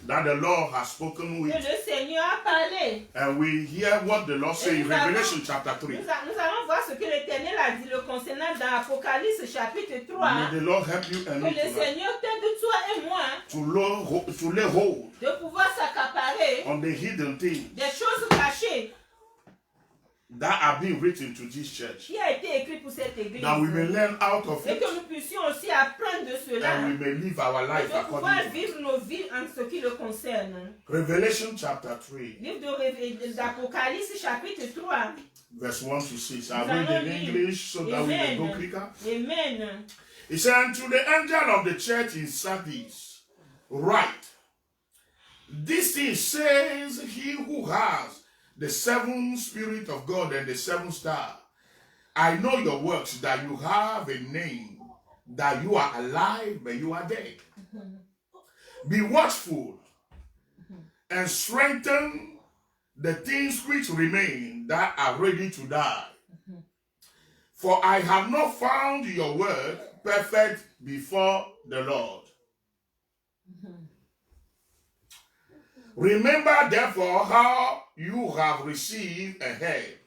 that the Lord has spoken with. que le Seigneur a parlé. And we hear what the Lord says in Revelation chapter 3. Nous allons voir ce que l'Éternel a dit le concernant dans Apocalypse chapitre 3. May the Lord help you and Que me le Seigneur t'aide toi et moi to lay hold de pouvoir s'accaparer on the hidden things des choses cachées that are being written to this church. qui a été écrit pour cette église. That we may learn out of Et it que nous puissions aussi apprendre de cela. and we may live our Et life de pouvoir accordingly. vivre nos vies en ce qui le concerne. Revelation chapter 3, Livre d'Apocalypse chapitre 3. verse 1 to 6. I read in English so that we may go quicker. Amen. He said, to the angel of the church in Sardis, write, this thing says he who has the 7 Spirit of God and the 7 star. I know your works, that you have a name, that you are alive, but you are dead. Be watchful and strengthen the things which remain that are ready to die. For I have not found your work perfect before the Lord. Remember therefore how you have received and heard.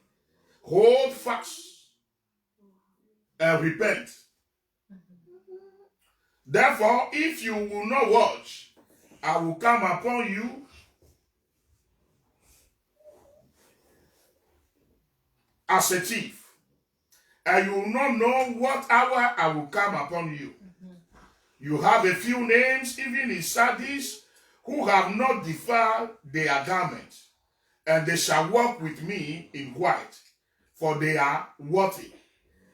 Hold fast and repent. Therefore, if you will not watch, I will come upon you as a thief, and you will not know what hour I will come upon you. You have a few names, even in Sardis, who have not defiled their garments, and they shall walk with me in white, for they are worthy.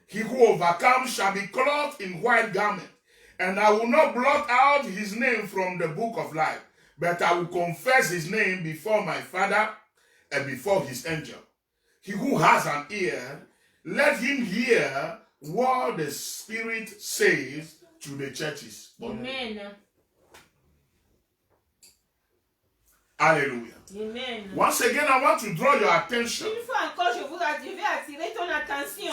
He who overcomes shall be clothed in white garment, and I will not blot out his name from the book of life, but I will confess his name before my Father and before his angel. He who has an ear, let him hear what the Spirit says to the churches. Amen. Hallelujah. Amen. Once again, I want to draw your attention Une fois encore, je vais attirer ton attention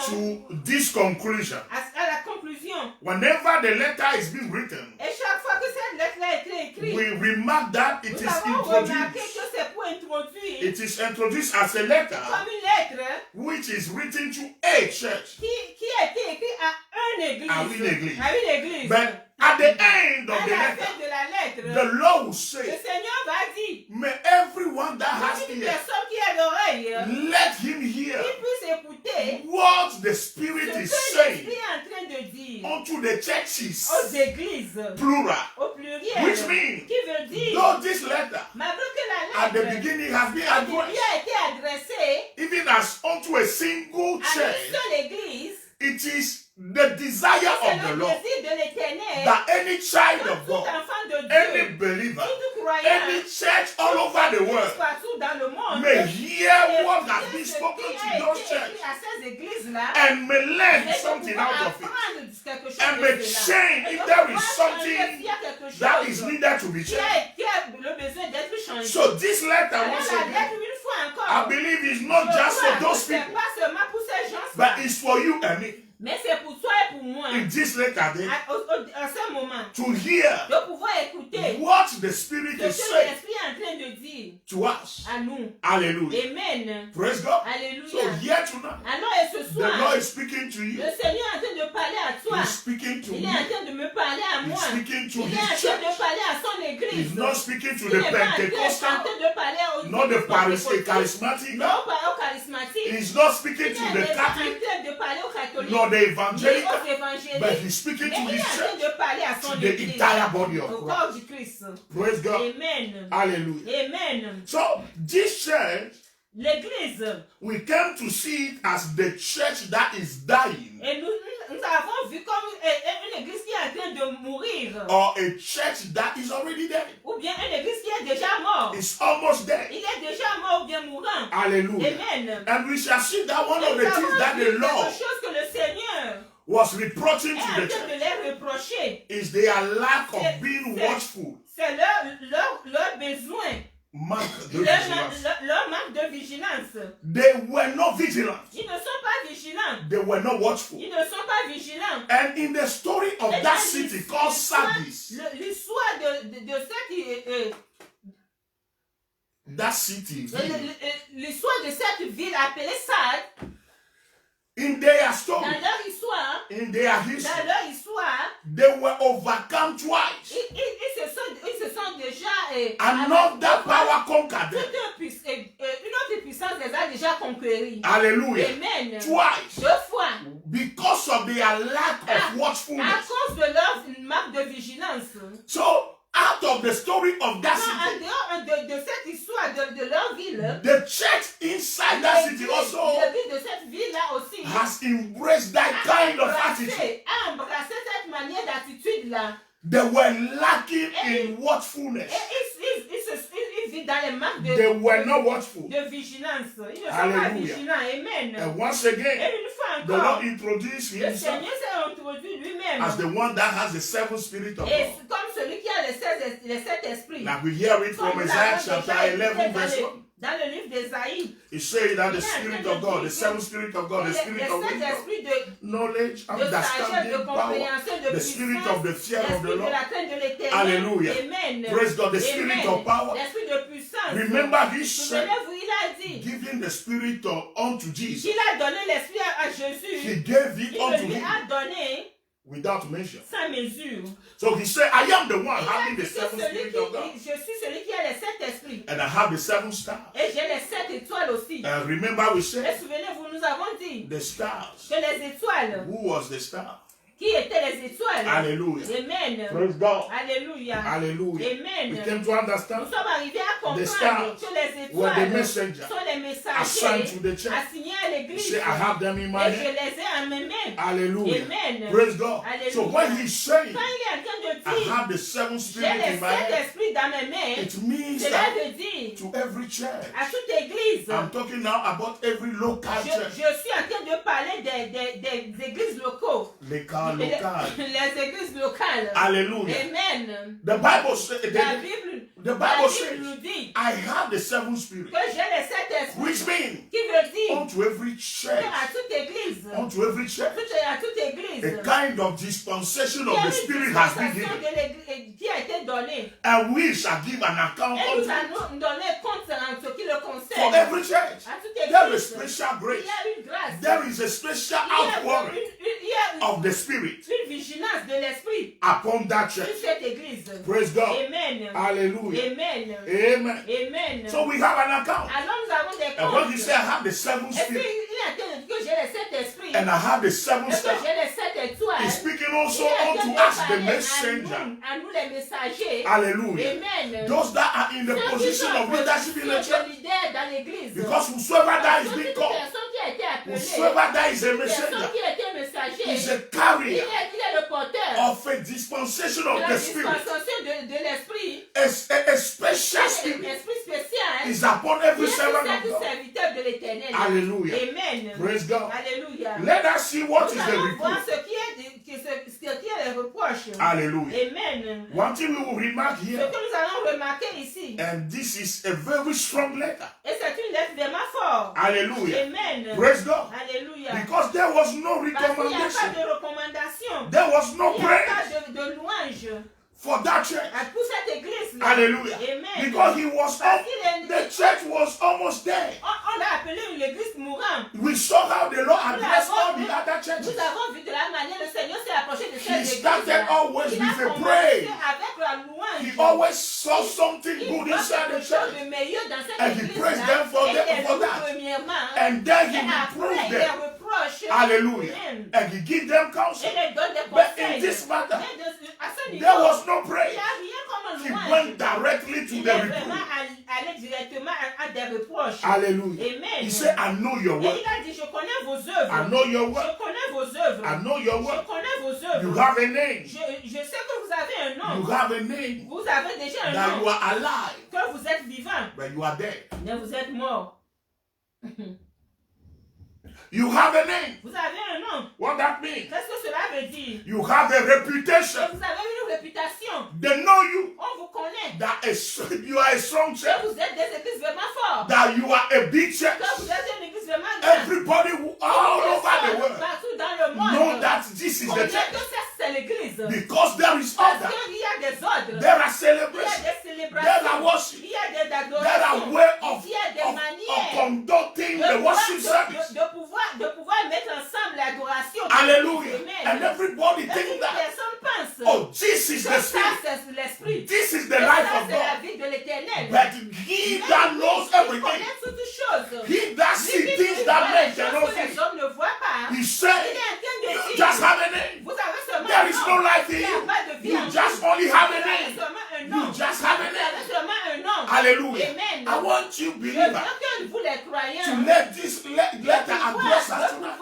to this conclusion. à la conclusion. Whenever the letter is being written, Et chaque fois que cette lettre a été écrite, we remark that it nous is avons remarqué que introduced. c'est pour introduire It is introduced as a letter comme une lettre which is written to a church. qui a été écrite à une église. À une église. À une église. But at the end of À the la letter, fin de la lettre, the Lord will le say, Seigneur va dire, may everyone that has une ear, personne qui a l'oreille, let him hear qui puisse écouter what the Spirit ce is que saying l'Esprit est en train de dire unto the churches, aux églises, plural. au pluriel, Which means, qui veut dire, though this letter malgré que la at the lettre beginning has been lui addressed, a été adressée even as unto a single à une church, seule église, it is the desire c'est of the le Lord désir de l'Éternel, that any child que of tout God, enfant de any Dieu, believer, tout croyant, any church all over the world partout dans le monde, may hear what has écouter been ce spoken qui to a those été churches écrit à ces églises-là, and may learn et de something pouvoir out of it apprendre quelque chose and de may cela. change Et if de there pouvoir is changer something s'il y a quelque that is chose needed to be qui changed. a le besoin d'être changé. So this letter, Alors once la again, lettre, une fois I encore, believe is not je just crois for que those c'est people, pas seulement pour ces gens, but it's for you and me. mais c'est pour toi et pour moi, In this letter, then, à ce moment, to hear de pouvoir écouter what the Spirit ce is que saying l'Esprit est en train de dire to us. à nous. Hallelujah. Amen. Praise God. So Alléluia. here tonight, Alors et ce the soir, Lord is speaking to you. le Seigneur est en train de parler à toi. He's speaking to Il me. est en train de me parler à He's moi. speaking to Il est en his train de church. parler à son He's église. not speaking to Il the n'est pas en Pentecostal, train de parler aux not the pentecôtistes, charismatic, non pas aux charismatiques. he's not speaking Il to n'est the pas en Catholic, train de parler aux catholiques, nor the ni evangelical, aux évangéliques. but he's speaking Mais to il est his en train church, de parler à son to the église, entire body au of corps Christ. du Christ. Praise God. Amen. Hallelujah. Amen. So this church L'église. We came to see it as the church that is dying. Et nous avons vu comme une église qui est en train de mourir. Or a church that is already dead. Ou bien une église qui est déjà morte. It's almost dead. Il est déjà mort ou bien mourant. Hallelujah. Amen. And we shall see that one of the things that the Lord chose que le Seigneur was reproaching to the de church les reprocher. is their lack of being watchful. C'est leur besoin. Leur manque de vigilance. They were not vigilant. Ils ne sont pas vigilants. They were not watchful. Ils ne sont pas vigilants. And in the story of that city called Sardis, l'histoire de that city, l'histoire de cette ville appelée Sardes, in their story, dans leur histoire, in their history, dans leur histoire, they were overcome twice. Ils se sont déjà Another power conquered them. Une autre puissance les a déjà conquéris. Hallelujah. Amen. Twice. 2 fois. Because of their lack of watchfulness. À cause de leur manque de vigilance. So, out of the story of that city, en dehors de cette histoire de leur ville, the church inside that city also l'église de cette ville-là aussi has embraced that kind of attitude. A embrassé cette manière d'attitude-là. They were lacking in watchfulness. Ils vivent dans les manques They were not watchful. de vigilance. Ils ne sont pas Hallelujah. vigilants. Amen. And once again, Et une fois the encore, Lord introduced le himself Seigneur s'est introduit lui-même. as the one that has the seven spirits of Et God. comme celui qui a les 7 esprits. Like we hear it from Isaiah chapter 11 verse 1. Dans le livre d'Ésaïe, It says that the Spirit of God, the seven Spirit of God, the Spirit of wisdom, knowledge, understanding, power, the Spirit of the fear of the Lord. Hallelujah. Amen. Praise God, the Spirit of power. L'esprit de puissance. Remember, He said, Souvenez-vous, il a dit, giving the Spirit unto Jesus. il a donné l'esprit à Jésus. He gave it Il unto lui him a donné without measure. sans mesure. So He said, I am the one Il having a the dit que seven Spirit of God. je suis celui qui a les 7 esprits. And I have the seven stars. Et j'ai les 7 étoiles aussi. And remember we Et said, souvenez-vous, nous avons dit the stars. que les étoiles, Who was the star? qui étaient les étoiles? Hallelujah. Amen. Praise God. Alléluia. Hallelujah. Amen. We came to Nous understand sommes arrivés à the comprendre stars que les were the étoiles messenger sont les assigned messagers to the church. assignés à He l'église. said, I have them in my Et je hand. les ai en mes mains. Hallelujah. Amen. Praise God. Alléluia. So when he's saying, Quand il est en train de I dire, have the seven j'ai spirits les in my 7 hand, esprits dans mes mains, it means cela that veut dire to every church. à toute église. I'm talking now about every local Je church. suis en train de parler des églises locaux. Local. Les églises locales. Hallelujah. Amen. The Bible says, La Bible nous says, dit I have the seven spirits, que j'ai les 7 esprits. which means Qui veut dire unto every church, à toute église. unto every church, À toute église. a kind of dispensation Il y of a the une Spirit has been dispensation given, de l'église qui a été donnée. and we shall give an account Et nous unto it. allons donner compte en ce qui le For concerne. every church, À toute there is église. special grace. Il y a une grâce. There is a special outpouring Il y a of the Spirit une vigilance de l'esprit upon that sur church. cette église. Praise God. Amen. Hallelujah. Amen. Amen. Amen. So we have an account. Alors nous avons des And when he comptes. said, I have the seven Et puis spirits il a dit que j'ai les 7 esprits. and I have the Et seven que stars, j'ai les 7 étoiles. he's speaking also Il a unto dit us, the de parler messenger. à nous les messagers. Hallelujah. Amen. Those that are in the Ceux qui position sont en of leadership in the position church. de leader dans l'église. Because whosoever that is Toute being called, personne qui a été appelée, whosoever that is a personne messenger, qui a été messager, is a il carrier est le porteur of a dispensation de of la the Spirit. dispensation de l'esprit. A special spirit L'esprit spécial is upon every qui est sur servant of chaque God. serviteur de l'éternel. Hallelujah. Amen. Praise God. Alléluia. Let us see what is Nous the allons voir reproof. ce qui est le reproche. Hallelujah. Amen. One thing we will remark Ce here, que nous allons remarquer ici, and this is a very strong letter. et c'est une lettre vraiment forte. Hallelujah. Amen. Praise God. Alléluia. Because there was no Parce qu'il n'y a pas recommendation. de recommandation. There was no Il n'y a praise pas de louange for that church. pour cette église. Hallelujah. Amen. Because he was Parce qu'il the church was almost there. on l'a appelé une église mourante. We saw how the Lord addressed all the other churches. Nous avons vu de la manière le Seigneur s'est approché de cette He église. started always Il a with a commencé praise. avec la louange. He always saw something Il good voit inside quelque the chose church. de meilleur dans cette And he église. praised them for that. Premièrement. And then he Et après, reproved il les them. reproche. Hallelujah. Amen. And he give them counsel. Et les donne des But conseils. in this matter, Mais à ce niveau, there was no il praise. n'y a rien comme He louange. went directly to Il the est vraiment reproof. à aller directement à des reproches. Hallelujah. Amen. He said, I know your Et work. il a dit, je connais vos œuvres. I know your work. Je connais vos œuvres. I know your Je work. connais vos œuvres. You have a name. Je sais que vous avez un nom. You have a name. Vous avez déjà un That nom. you are alive. Que vous êtes vivant. But you are dead. Mais vous êtes mort. You have a name. Vous avez un nom. What that means? Qu'est-ce que cela veut dire? You have a reputation. Et vous avez une réputation. They know you. On vous connaît. That you are a strong Que church. vous êtes des églises vraiment fortes. That you are a big church. Que vous êtes une église vraiment grande. Everybody all over the world partout dans le monde. know that this is the Connaît church. que ça, c'est l'église. Because there is Parce order. qu'il y a des ordres. There are Il y a celebrations. des There célébrations. are worship. Il y a des There adorations. are way of Il y a des manières conducting the worship service. de pouvoir mettre ensemble l'adoration. Hallelujah. Amen. And everybody Et think toute that, personne pense oh, this is que the ça, spirit. c'est l'esprit. This is the Et life ça, of c'est la God. vie de l'éternel. But he that knows Il everything, connaît toutes choses. he that Lui sees qui things voit that les men choses cannot que les see, hommes ne voient pas. he Il said, est en train de you dire, just have a name. vous avez seulement There un is nom. no life in Il n'y a you. pas de vie You en just vous. only have Vous a avez name. seulement un You nom. just have a Vous avez name. seulement un nom. Hallelujah. Amen. I want you, Je believer, veux que vous les croyants to let this letter address us tonight.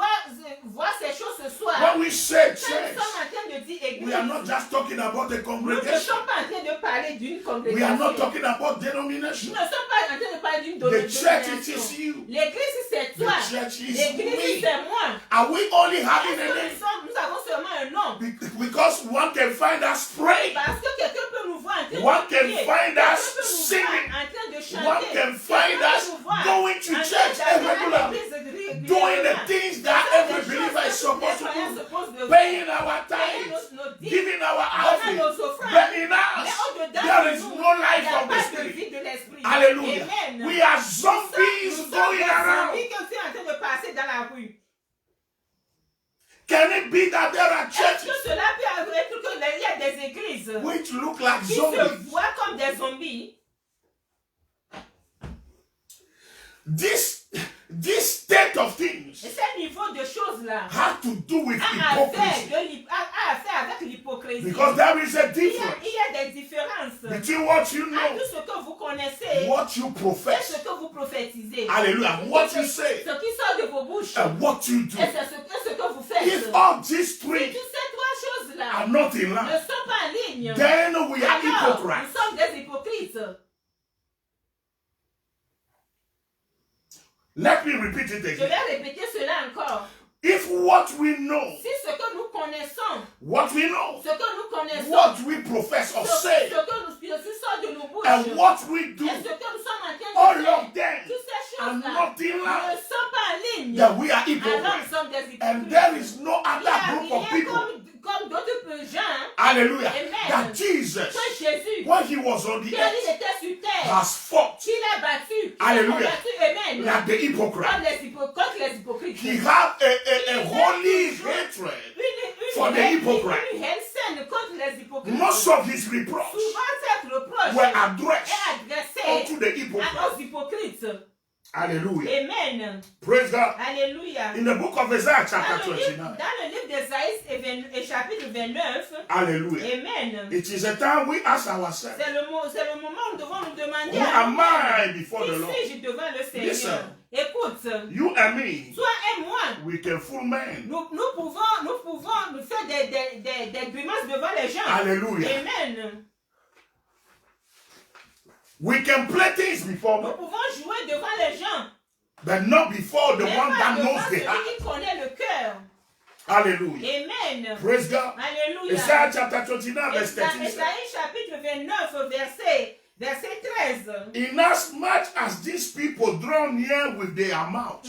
voir ces choses ce soir. When we say Quand nous church, sommes en train de dire église, we are not just talking about a nous ne congregation. sommes pas en train de parler d'une We congrégation. are not talking about Nous denomination. ne sommes pas en train de parler d'une The church it is domination. you. L'église c'est The toi. church is L'église me. c'est moi. Are we only having Est-ce a que name? nous avons seulement un nom? Because one can find us praying. Parce que quelqu'un peut nous voir en train One de can prier. find Quelqu'un us peut nous voir singing. en train de chanter. One can find Quelqu'un us peut nous voir going to en train church d'aller à regularly, l'église régulièrement. doing the things that Faisant every des believer is choses que tous les supposed to croyants do, supposent de paying faire. our Payant tithes, nos dîmes, giving our donnant offering. nos offrandes. But in Mais us, au-dedans there de is nous, no il life n'y a of the pas de Spirit. vie de l'esprit. Hallelujah. Amen. We are Nous zombies sommes going des around. zombies que tu es en train de passer dans la rue. Can it be that there are Est-ce que churches cela peut être qu'il y a des églises which look like qui se zombies? voient comme des zombies? This state of things Et ce niveau de choses-là have to do with a hypocrisy. affaire avec l'hypocrisie. Because there is a Il difference y a des différences between what you à know, tout ce que vous connaissez what you et profess, ce que vous prophétisez. hallelujah, and what you say, Ce qui sort de vos bouches and what you do. et c'est ce que vous faites. If all these Si three toutes ces trois choses-là are not in ne line, sont pas en ligne, then we are alors nous hypocrites. sommes des hypocrites. Let me repeat it Je again. vais répéter cela encore. If what we know, Si ce que nous connaissons, what we know, ce que nous connaissons, what we profess or ce say, que nous sort de nos bouches, and what we do, et ce que nous sommes en train de all faire, of them toutes ces are choses-là not in ne line, sont pas en ligne. that we are Alors nous hypocrites. sommes des And hypocrites. there is no Il n'y a other group of rien people, comme d'autres gens hallelujah, Amen. that Jesus, que Jésus, when he was on the quand il earth, était sur terre, has fought qu'il a battu, Hallelujah. Amen, like the hypocrite. contre les hypocrites. He had a holy hatred for the hypocrite. Une haine saine contre les hypocrites. Most of his reproach Souvent cette reproche were addressed est adressée unto the hypocrite. aux hypocrites. Hallelujah. Amen. Praise God. Alléluia. In the book of Isaiah Dans chapter le livre 29. d'Ésaïe chapitre 29, Hallelujah. Amen. It is a time we ask ourselves, C'est le moment où nous devons nous demander who am I before qui the Lord? suis-je devant le Seigneur? Listen. Écoute, You and me, toi et moi, we can fool men. nous pouvons nous faire des grimaces devant les gens. Hallelujah. Amen. We can play things before Nous men, pouvons jouer devant les gens. but not before the Mais one pas that devant knows the celui heart. qui connaît le cœur. Hallelujah. Amen. Praise God. Alléluia. Isaiah chapter 29, verse 13 says, Ésaïe chapitre 29, verset 13. inasmuch as these people draw near with their mouth,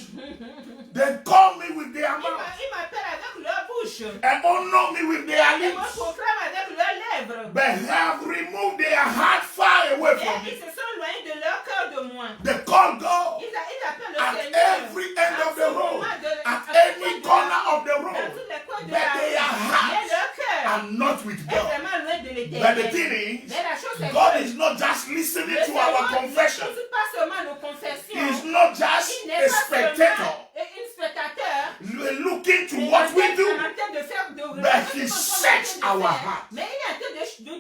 they call me with their mouth, Ils m'appellent avec leur bouche. and honor me with their Ils me lips, proclament avec leurs lèvres. but have removed their heart far away Et from ils me. se sont éloignés de leur cœur de moi. They call God Ils appellent le at Seigneur. every end À of tout the road, moment de- at à any tout corner moment of the dans road, tous les coins de but la their rue. Mais hearts leur cœur are not with est God. vraiment loin de But the l'éternel. thing is, Mais la chose est God que is not just listening le to our Seigneur confession. n'écoute pas seulement nos confessions. He is not just Il a n'est pas spectator seulement un spectateur. looking to Mais what il we est do. en train de faire But he searches our heart. Mais il est en train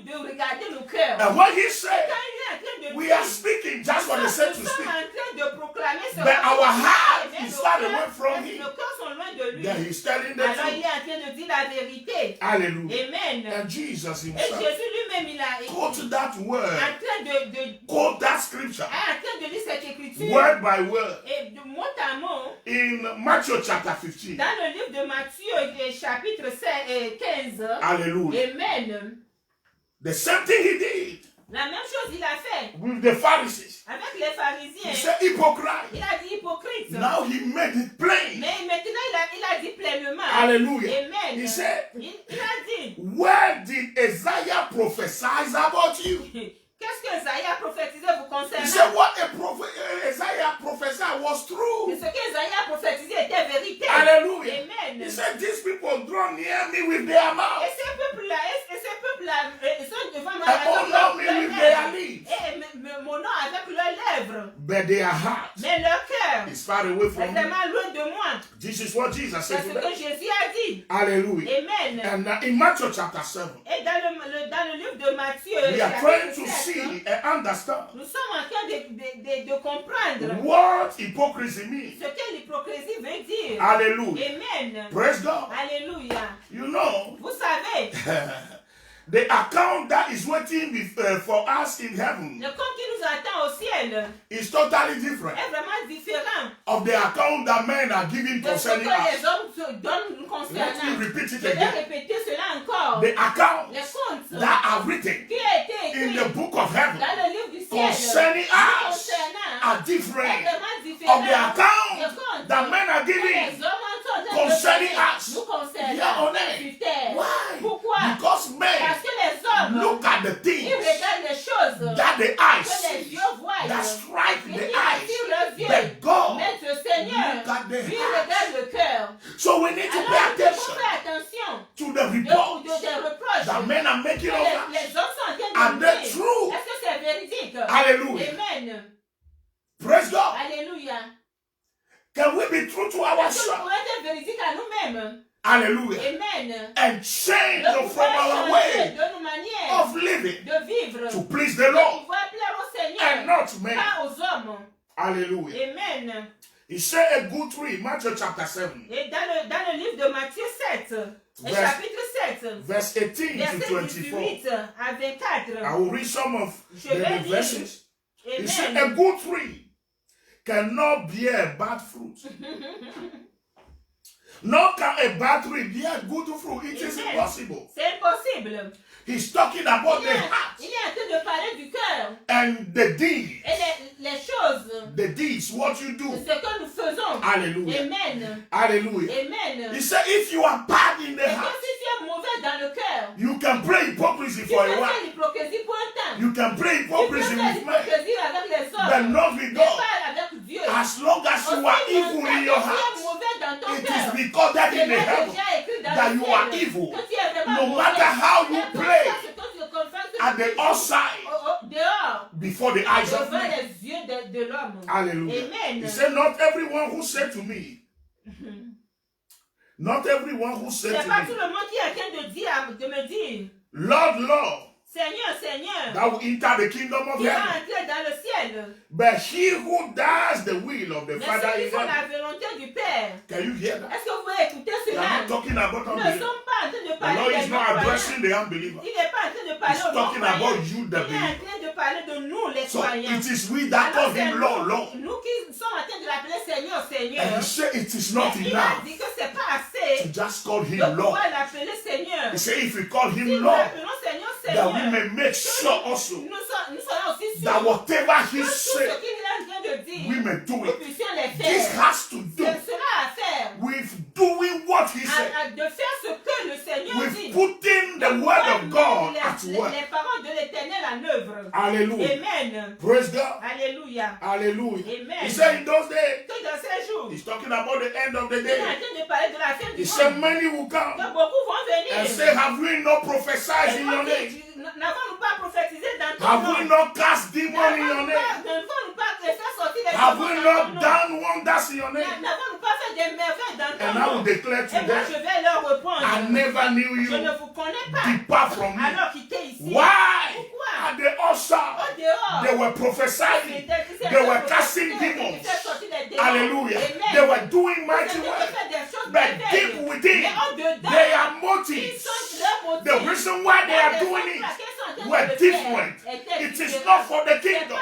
de regarder nos cœurs. And what he Quand said, il est en train We are speaking just for the sake to Nous sommes speak. en train de proclamer ce But our heart mais is far away from nos him. cœurs sont loin de lui. Then he's telling the Alors il truth. est en train de dire la vérité. Hallelujah. Amen. And Jesus Et himself Jésus lui-même, il a quote that en word, train de quote that scripture, en train de lire cette écriture. word by word, Et de mot à mot, in Matthew chapter 15. dans le livre de Matthieu, chapitre 15. Hallelujah. Amen. The same thing he did La même chose il a fait with the Pharisees. avec les He pharisiens. said hypocrite. Il a dit hypocrite. Now he made it plain. Mais maintenant il a dit pleinement. Hallelujah. Amen. He said, Il a dit, where did Isaiah prophesy about you? qu'est-ce que Isaïe a prophétisé vous He concernant? said what Isaiah prophesied was true. Ce que Isaïe a prophétisé était vérité. Hallelujah. Amen. He said these people draw near me with their mouth. Et ces peuples-là, ils sont devant ma And honor me with their lips. et mon nom avec leurs lèvres. But their heart Mais leur cœur is far away est from me. vraiment loin de moi. This is what Jesus C'est said ce to que them. Jésus a dit. Hallelujah. Amen. And in Matthew chapter 7, Et dans le livre de Matthieu, we are trying chapitre to 7, see and understand nous sommes en train de comprendre what hypocrisy means. ce que l'hypocrisie veut dire. Hallelujah. Amen. Praise God. Alléluia. You know, Vous savez, the account that is waiting for us in heaven le compte qui nous attend au ciel is totally different est vraiment différent of the account that men are giving de ce que concerning us. les hommes se donnent Let me concernant. repeat it Je vais again. répéter cela encore. The accounts Les comptes that are written qui ont été in écrits the book of heaven dans le livre du ciel concerning us concernant are est different vraiment différent of the account des comptes that men are que giving les hommes sont en train de concerning donner us nous concernant here on earth. sur terre. Why? Pourquoi? Because men Parce que les hommes look at the ils things regardent les choses that the eyes que les see, yeux voient. that strike Et the qui eyes. attirent leurs yeux. But God Mais ce Seigneur, look at the lui heart. regarde le cœur. So we need to Alors pay nous devons attention faire attention to the des reports reproches that men are que making of us. les hommes sont en train Are de they dire. true? Est-ce que c'est véridique? Hallelujah. Amen. Praise God. Alléluia. Can we be true to Est-ce que nous ourselves? pourrons être véridiques à nous-mêmes? Hallelujah. Amen. And change De from pouvoir our changer way de nos manières of living de vivre, to please the de Lord pouvoir plaire au and Seigneur, not men. pas aux hommes. Hallelujah. Amen. He said a good tree, Matthew chapter 7, Et dans le livre de Matthieu 7, chapitre 7, verse 18 to verset 24. 18 à 24. I will read some of Je the vais lire. verses. He said a Amen. good tree cannot bear bad fruit. Nor can a bad tree bear good fruit. It is Amen. impossible. C'est impossible. He's talking about Il the est heart en train de parler du cœur and the deed. et les choses, The deeds, what you de do. ce que nous faisons. Hallelujah. Amen. Hallelujah. Amen. He said if you are bad in the Et que heart, si tu es mauvais dans le cœur, you can pray hypocrisy tu for peux a while. faire l'hypocrisie pour un temps. You can pray Tu peux hypocrisy faire with men, l'hypocrisie avec les but hommes, not with mais God. pas avec Dieu. As long as you are evil in your Si tu es heart, mauvais dans ton it is cœur, recorded c'est in the là heaven déjà écrit dans that le you are ciel evil. que tu es vraiment No mauvais. matter how you Peu play importe ce que tu confesses, que at tu the dis outside dehors, before the eyes of devant men. les yeux de l'homme. Hallelujah. Amen. He said, not everyone who said to me, not everyone who said C'est pas to tout me, le monde qui est en train de dire, de me dire, Lord, Lord, Seigneur, Seigneur, that will enter the kingdom of qui va heaven. entrer dans le ciel. But he who does the will of the Mais Father ceux qui in font heaven. la volonté du Père. Can you hear that? Est-ce que vous pouvez écouter We are cela? not talking about Nous ne unbelief. sommes pas en train de The parler Lord des is not non-croyants. addressing the unbeliever. Il n'est pas en train de He's parler aux talking non-croyants. about you, the Il est en believer. train de parler de nous, les So croyants. it is we that call Alors, c'est him Lord, Lord. nous qui sommes en train de l'appeler Seigneur, Seigneur. And he said it is Mais not il a enough dit que c'est pas to assez just call de him Lord. pouvoir l'appeler Seigneur. He said if we call Si him nous Lord, l'appelons Seigneur, that Seigneur, we may make sure also nous serons aussi sûrs that whatever que he tout ce said, qu'il est en train de dire, we may do nous it. puissions les This faire. has to do C'est cela à faire. with doing what he said, De faire ce que le Seigneur with dit. putting the word of God at work. Les paroles de l'Éternel en œuvre. Hallelujah. Amen. Praise God. Alléluia. Hallelujah. Amen. He said in those days, Que dans ces jours, he's talking about the end of the il est en day. train de parler de la fin du He said monde. many will Que come beaucoup vont venir. and say, have we not prophesied in your name? N'avons-nous pas prophétisé dans ton Have nom? we not cast demons in your name? N'avons-nous pas fait sortir les Have démons we dans ton not nom? done wonders in your name? N'avons-nous pas fait des merveilles dans ton And I will nom? declare to Et moi, them, je vais leur répondre. I never knew Je ne you. vous connais pas. Depart from me. Alors quittez ici. Why? Pourquoi? Are at the altar, they were prophesying, they were casting demons. Hallelujah. They were doing mighty work. But deep within, their motives, the reason why they are doing it, were different. It is not for the kingdom.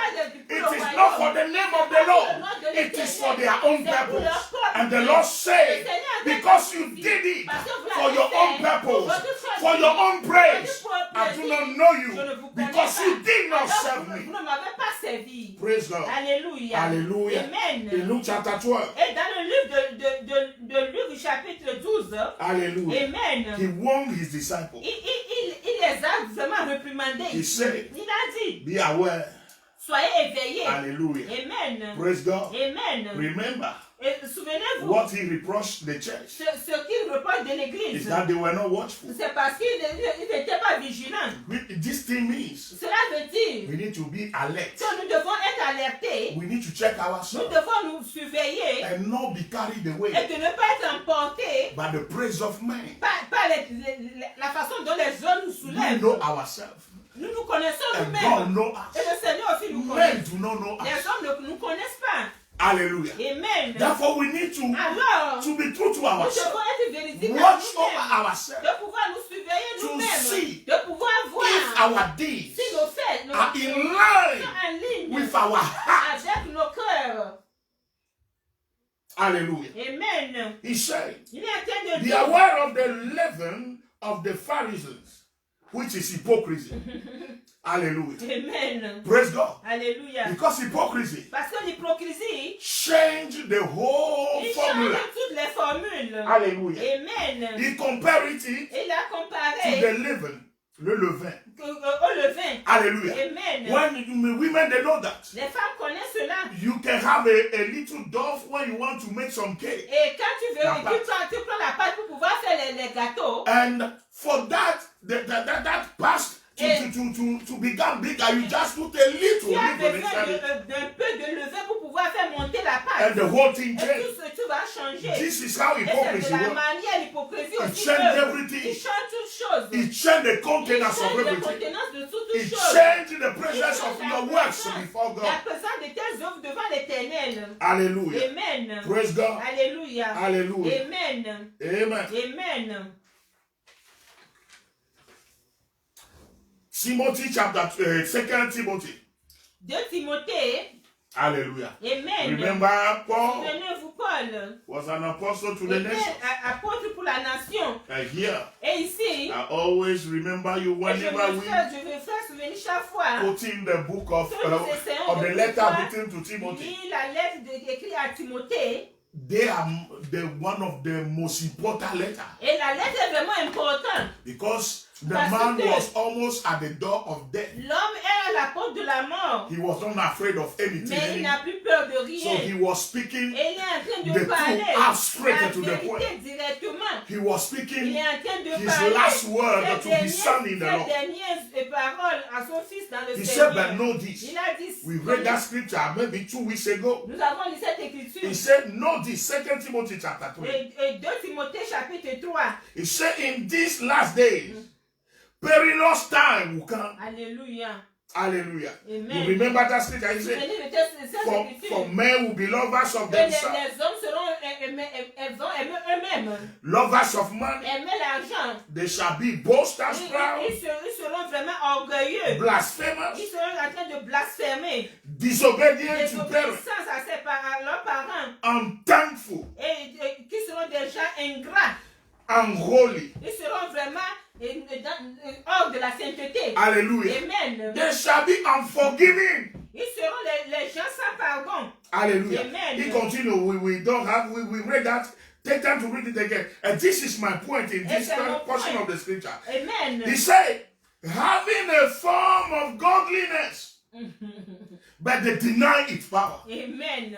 It is not for the name of the Lord. It is for their own purpose. And the Lord said, because you did it for your own purpose, for your own praise, I do not know you because you did not serve me. Praise God. Alléluia. Hallelujah. Amen. In Luke chapter 12. Et dans le livre de Luc chapitre 12. Hallelujah. Amen. He warned his disciples. Il les a vraiment réprimandés. He said, il a dit, be aware. Soyez éveillés. Hallelujah. Amen. Praise God. Amen. Remember, souvenez-vous, what he reproached the church ce qu'il reproche de l'église, is that they were not watchful. c'est parce qu'ils n'étaient pas vigilants. This thing means Cela veut dire we need to be alert. que nous devons être alertés. We need to check Nous ourselves devons nous surveiller and not be carried away et de ne pas être emportés by the praise of men. par la façon dont les hommes nous We soulèvent. know ourselves. Nous nous connaissons And nous-mêmes. God knows Et us. le Seigneur aussi nous connaît. Men do not know Les us. hommes ne nous connaissent pas. Hallelujah. Amen. Therefore, we need to Alors, be true to nous ourselves. devons être véridiques à Watch nous-mêmes. over ourselves. De pouvoir nous surveiller To nous-mêmes. see De pouvoir voir if our deeds si nos faits, nos are in actions line sont en ligne with our heart. avec nos cœurs. Hallelujah. Amen. He said, Il est en train de be dire, aware of the leaven of the Pharisees, which is hypocrisy. Hallelujah. Amen. Praise God. Alléluia. Because hypocrisy Parce que l'hypocrisie, changed the whole il formula. change toutes les formules. Hallelujah. Amen. He compared it Et il a to comparé the leaven, le levain. au levain. Hallelujah. Amen. When women, they know that. Les femmes connaissent cela. You can have a little dough when you want to make some cake. Et quand tu veux, La pâte. tu prends la pâte pour pouvoir faire les gâteaux. And for that past to become bigger, you just put a little Tu as leaven besoin inside it. d'un peu de levain pour pouvoir faire monter la pâte. And the whole thing Et changed. tout va changer. This is how Et c'est hypocrisy de la works. manière l'hypocrisie It aussi changed œuvre. everything. Il change toutes choses. It changed the Il containers of change les everything. contenances de toutes It choses. changed the Il presence change of la your works présence- before La God. présence de tes œuvres devant l'Éternel. Hallelujah. Amen. Praise God. Alléluia. Hallelujah. Amen. Amen. Amen. Timothy chapter 2 Timothy. 2 Timothée. Hallelujah. Amen. Remember, Paul Souvenez-vous, Paul was an apostle to the nation. était apôtre pour la nation. And here, Et ici, I always remember you je me whenever we fais souvenir chaque fois. quoting the book of the de letter pouvoir written to Timothy. lire la lettre écrite à Timothée. They are one of the most important letters Et la lettre est vraiment importante. because the Parce man que was almost at the door of death. L'homme est à la porte de la mort. He was not afraid of Mais il anything. n'a plus peur de So rien. he was speaking. Et il est en train de the parler truth out straight la to the point. vérité directement. He was Il speaking est en train de his parler last word ses to his son in the Lord. dernières paroles à son fils dans le He said, but Seigneur. know this. Il a dit, We read that scripture maybe 2 weeks ago. nous avons lu cette écriture. He said, know this. 2 Timothy chapter 3. Et 2 Timothée chapitre 3. He said, in these last days, perilous time will come. Alléluia. Hallelujah. Amen. You remember that scripture? He said, Souvenez de cette for écriture. men will be lovers of Que les themselves, hommes vont aimer eux-mêmes. lovers of money. Aimer l'argent. They shall be boasters, proud, Ils seront vraiment orgueilleux. blasphemous, Ils seront en train de blasphémer. disobedient to parents, Désobéissance à leurs parents. unthankful, Et qui seront des gens ingrats. unholy. Ils seront vraiment hors de la sainteté. Hallelujah. Amen. They shall be unforgiving. Ils seront les gens sans pardon. Hallelujah. Amen. He continued. We read that. Take time to read it again. And this is my point in this portion of the scripture. Amen. He said, having a form of godliness, but they deny its power. Amen.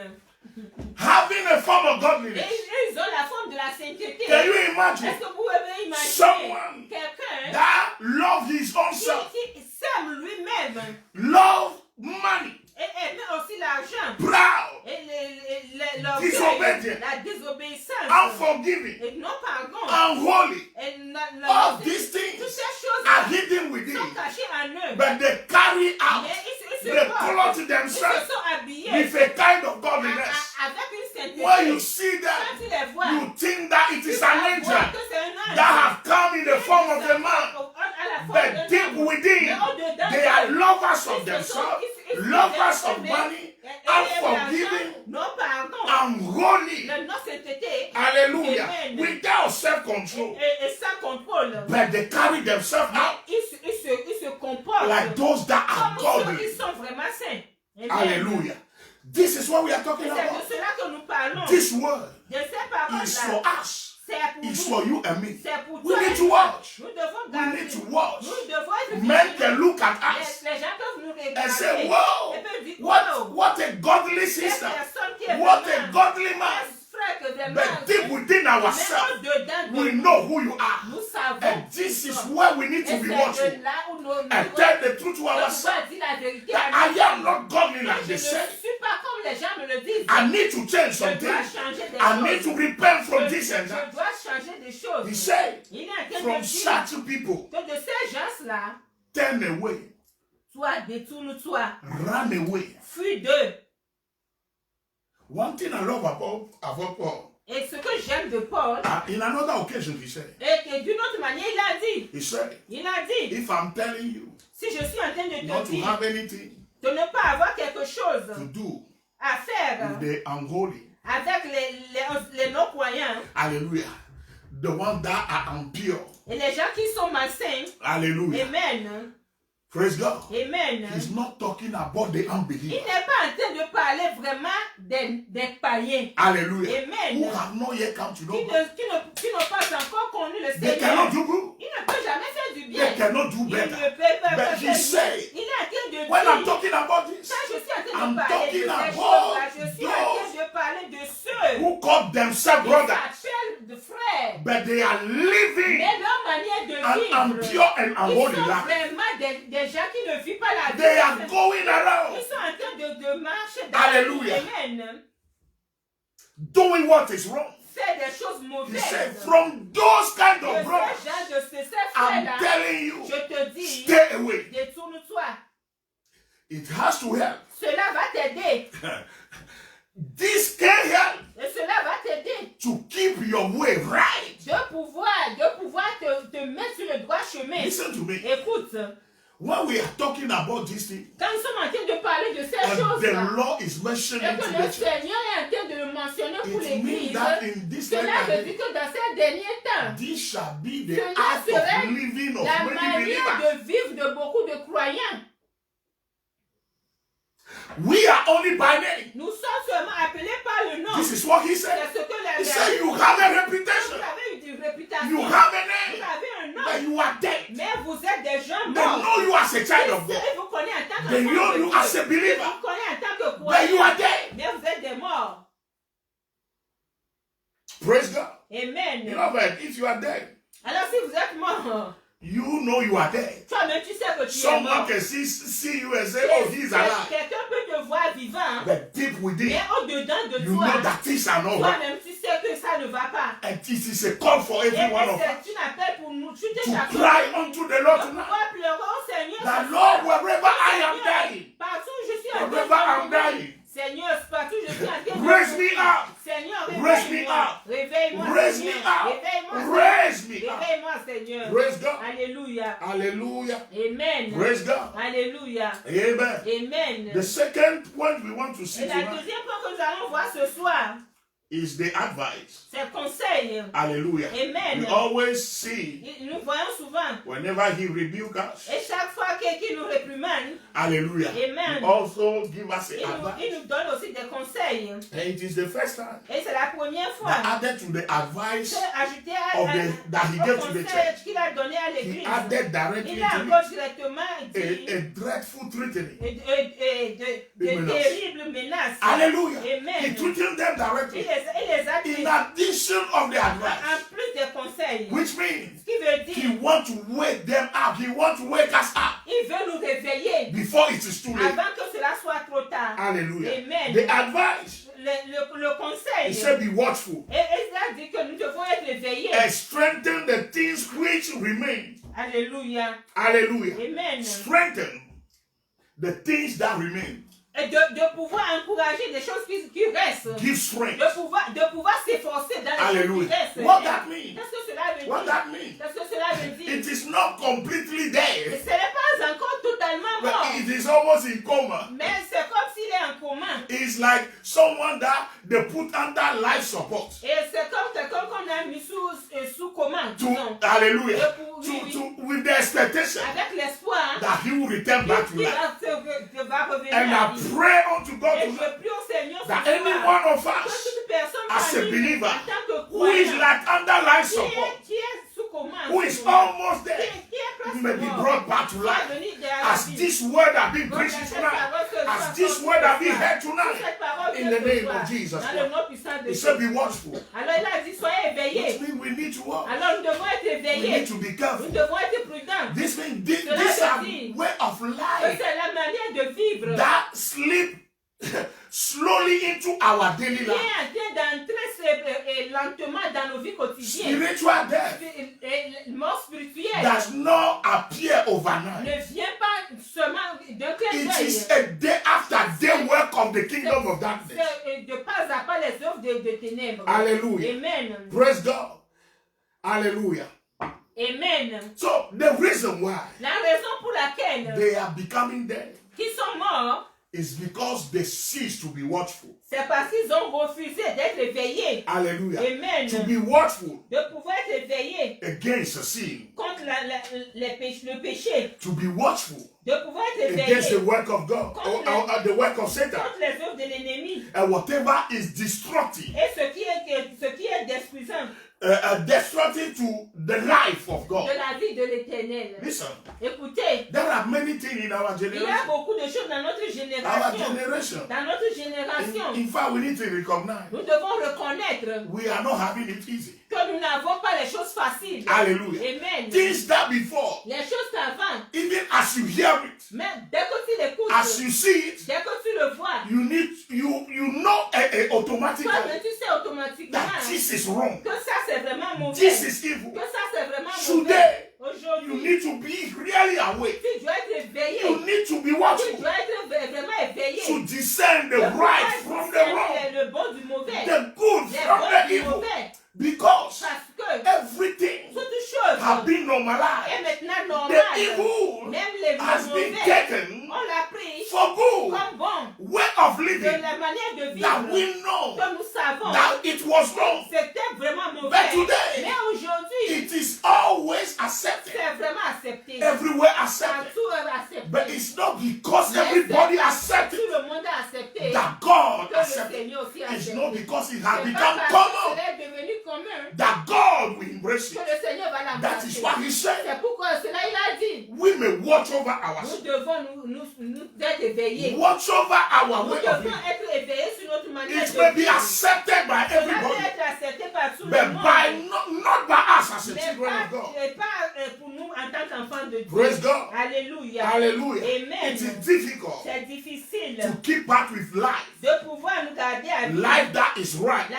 Having a form of godliness. Et ils ont la forme de la sainteté. Can you imagine Est-ce que vous pouvez imaginer someone quelqu'un that loves his own self, qui s'aime lui-même love money, et aime aussi l'argent proud, et disobedient, la désobéissance unforgiving, et non pardon unholy? et All these things are hidden within, sont cachées en eux. but they carry out, Mais they clothe themselves with a kind of godliness. Avec une sainteté. When you see them, Quand tu les vois, you think that it is an angel que c'est un ange. that have come in the form of a man. But deep within, they are lovers of themselves, lovers of money, unforgiving, and holy. Hallelujah. Without self-control. Et sans contrôle. But they carry themselves out Ils se comportent like those that are comme ceux godly. qui sont vraiment saints. Hallelujah. This is what we are talking C'est de about. cela que nous parlons. This word De ces paroles-là. is for us. C'est pour It's nous. for you and me. C'est pour We toi need et to moi. watch. Nous devons We garder. need to watch. Nous devons être Men can vigilants. look at us Les gens peuvent nous regarder. and say, wow, Et peuvent dire, what a godly cette sister. personne qui est What a vraiment godly man. frère que vraiment, But deep within ourselves, mais au-dedans de we nous, know who you are. nous savons. And this is where we need Et to be c'est watchful. de là où nous And tell the truth to devons ourselves dire la vérité that à I nous. am not godly like Je they ne say. suis pas comme les gens me le disent. I need to change Je something. dois changer des I need choses. to repent from Je this and that. dois changer des choses. He said, Il est en train from de dire such people, que de ces gens-là, turn away, toi, détourne-toi, run away. fuis d'eux. One thing I love about Paul, Et ce que j'aime de Paul, in another occasion he said, et que d'une autre manière, il a dit, if I'm telling you si je suis en train de not te to dire have anything de ne pas avoir quelque chose to do à faire with the unholy, avec les non-croyants hallelujah, the ones that are impure, et les gens qui sont malsains, hallelujah, amen, praise God. amen. He's not talking about the Il unbelievers, n'est pas en train de parler vraiment des païens, hallelujah, amen, who have not yet come to know qui God. n'ont pas encore connu le They Seigneur. cannot do good. Il ne peut jamais faire du bien. They cannot do Il ne better. peut pas But faire he du bien. said, Il est en train de when I'm dire, talking about this, quand je suis en train I'm de parler de talking ces about choses-là, je suis en those train de parler de ceux who call themselves qui brothers, s'appellent de frères. but they are living Mais leur manière de an vivre, impure and ils unholy sont life. vraiment des gens qui ne vivent pas la vie. They are going Ils around sont en train de marcher dans Hallelujah. Amen. doing what is wrong. Faire des choses He mauvaises. said, from those kind De of ces brothers, gens, de ces I'm frères-là, telling you, je te dis, stay away. détourne-toi. It has to help. Cela va t'aider. This can help Et cela va t'aider to keep your way right. de pouvoir te mettre sur le droit chemin. Listen to me. Écoute, When we are talking about this thing, quand nous sommes en train de parler de ces and the choses-là, law is et mentioning que to le the church, Seigneur est en train de le mentionner pour it means l'Église, that in this cela veut letter, dire que dans ces derniers temps, this shall be the cela act serait of living of la many manière believers. de vivre de beaucoup de croyants. We are only by name. Nous sommes seulement appelés par le nom. This is what he C'est said. ce que la He said, you have a reputation. Vous avez une réputation. You have a Vous name. avez un nom. But you are dead. Mais vous êtes des gens They morts. know you as a child of God. Ils vous connaissent en tant They know qu'enfant de you Dieu. as a Ils believer. vous connaissent en tant que But you croyant. are dead. Mais vous êtes des morts. Praise God. Amen. Beloved, if you are dead, Alors si vous êtes mort, you know you are dead. toi-même tu sais que tu es Someone mort. can see you and say, oh, he is alive. Quelqu'un peut te voir vivant, But deep within, mais au-dedans de you toi, know that things are not right. toi-même tu sais que ça ne va pas. And this is a call for Et every one of us c'est une appel pour nous, tu to t'échappes. cry unto the Lord tonight. Pouvoir pleurer au Seigneur. That Lord, wherever I am dying, Partout où je suis en train wherever I'm de mourir. dying, Seigneur, partout où je suis en train de raise me mourir. up. Seigneur, Raise me réveille-moi. up. Réveille-moi, Raise me Seigneur. up. Réveille-moi, Raise me Seigneur. up. Réveille-moi, Seigneur. Praise God. Alléluia. Hallelujah. Amen. Praise God. Alléluia. Amen. Amen. The second point we want to see Et la tonight deuxième point que nous allons voir ce soir, is the advice. c'est le conseil. Hallelujah. Amen. We always see Nous voyons souvent. whenever he rebukes us. Et chaque fois qu'il nous réprimande, Hallelujah. Amen. He also give us il advice. nous donne aussi des conseils. And it is the first time Et c'est la première fois that added to the advice que ajouté that he gave to the church, qu'il a donné à he l'église. added directly Il a to encore it directement dit a dreadful threatening. de terribles menaces. Hallelujah. Amen. He threatened them Il directly. les a dit In addition of the en advice, plus des conseils. which means Ce qui veut he dire wants to wake them up. He wants to wake us up il veut nous réveiller before it is too late. avant que cela soit trop tard. Hallelujah. Amen. The advice, Le he conseil. said, be watchful Et il a dit que nous devons être réveillés and strengthen the things which remain Alléluia. Hallelujah. Amen. Strengthen the things that remain. Et de pouvoir encourager des choses qui restent. Give strength. De pouvoir s'efforcer dans les choses qui restent. What that means? Qu'est-ce que cela veut What dire? that means? Qu'est-ce que cela veut dire? It is not completely there, Ce n'est pas encore totalement but mort. it is almost in coma. Mais c'est comme s'il est en coma. It's like someone that they put under life support. Et c'est comme quelqu'un qu'on a mis sous coma. Hallelujah. With the expectation Avec l'espoir that he will return back to life. And I pray unto God that any one of us as a believer who is like under life support, who is almost there, may be brought back to life. As this word has been preached tonight, as this word has been heard tonight, in the name of Jesus Christ. He said, be watchful. Which means we need to watch. We need to be careful. This means this is a way of life that slip slowly into our daily life. Spiritual death does not appear overnight. It is a day after day work of the kingdom of darkness. Hallelujah. Amen. Praise God. Hallelujah. Amen. So the reason why la raison pour laquelle they are becoming dead qui sont morts is because they cease to be watchful. C'est parce qu'ils ont refusé d'être éveillés. Hallelujah. Amen. To be watchful de pouvoir être éveillés against sin. Contre le péché. To be watchful de pouvoir être éveillés against the work of God or the work of Satan. Contre les œuvres de l'ennemi. And whatever is destructive. Et ce qui est détruisant. Destructive to the life of God. De la vie de l'Éternel. Listen. Écoutez. There are many things in our generation. Il y a beaucoup de choses dans notre génération. Our generation. Dans notre génération. In fact, we need to recognize. Nous devons reconnaître. We are not having it easy. Que nous n'avons pas les choses faciles. Hallelujah. Amen. Things that before. Les choses qu'avant. Even as you hear it. Mais dès que tu l'écoutes. As you see it. Dès que tu le vois. You know automatically. Toi, tu sais automatiquement. That this is wrong. Que ça c'est vraiment mauvais. This is evil. Que ça c'est vraiment mauvais. Aujourd'hui. You need to be really awake. Tu dois être éveillé. You need to be watchful. Tu dois être vraiment éveillé. To discern the right from the wrong. Le bon du mauvais. The good from the evil. Because everything has been normalized. The evil has been taken for good. Way of living that we know that it was wrong. But today, it is always accepted. Everywhere accepted. But it's not because everybody accepted that God accepted. It's not because it has become common that God will embrace it. That is what he said. We may watch over ourselves. Watch over our way of living. It may be accepted by everybody, but not by us as a children of God. Praise God. Hallelujah. Hallelujah. Amen. It is difficult to keep up with life. Life that is right.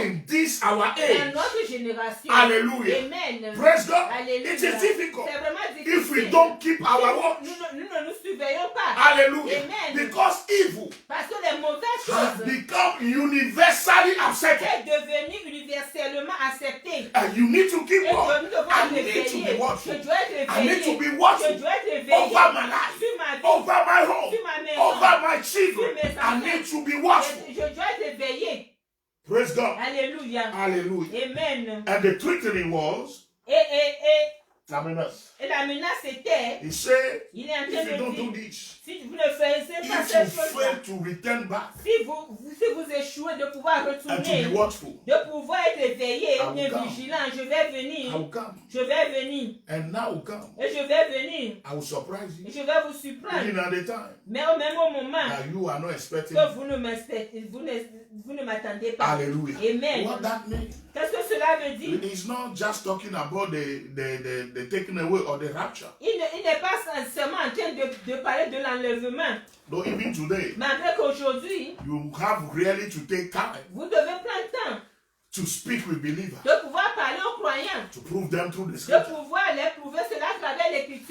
In this our age. Hallelujah. Amen. Praise God. Hallelujah. It is difficult if we don't keep our watch. Hallelujah. Amen. Because evil has become universally accepted. And you need to keep watch. I need to be watchful. I need to be watchful over my life, over my home, over my children. I need to be watchful. Praise God. Hallelujah. Hallelujah. Amen. And the threatening was la menace. Et la menace était, he said, il est en train if you don't de do dire, this, si vous ne faisiez pas if cette you chose, fail to return back si vous échouez de pouvoir and to retourner, be watchful, de pouvoir être éveillé et bien come. vigilant, je vais I venir, will come. je vais venir, And now will come. et je vais venir, I will surprise et you. je vais vous surprendre. Even at the time Mais au même moment that you are not expecting. que vous ne m'attendez pas. Hallelujah. Amen. What that means? Qu'est-ce que cela veut dire? It's not just talking about the taking away or the rapture. Il n'est pas seulement en train de parler de l'enlèvement. Though even today, Malgré qu'aujourd'hui, you have really to take time vous devez prendre temps to speak with believers, de pouvoir parler aux croyants, to prove them through the de scripture. pouvoir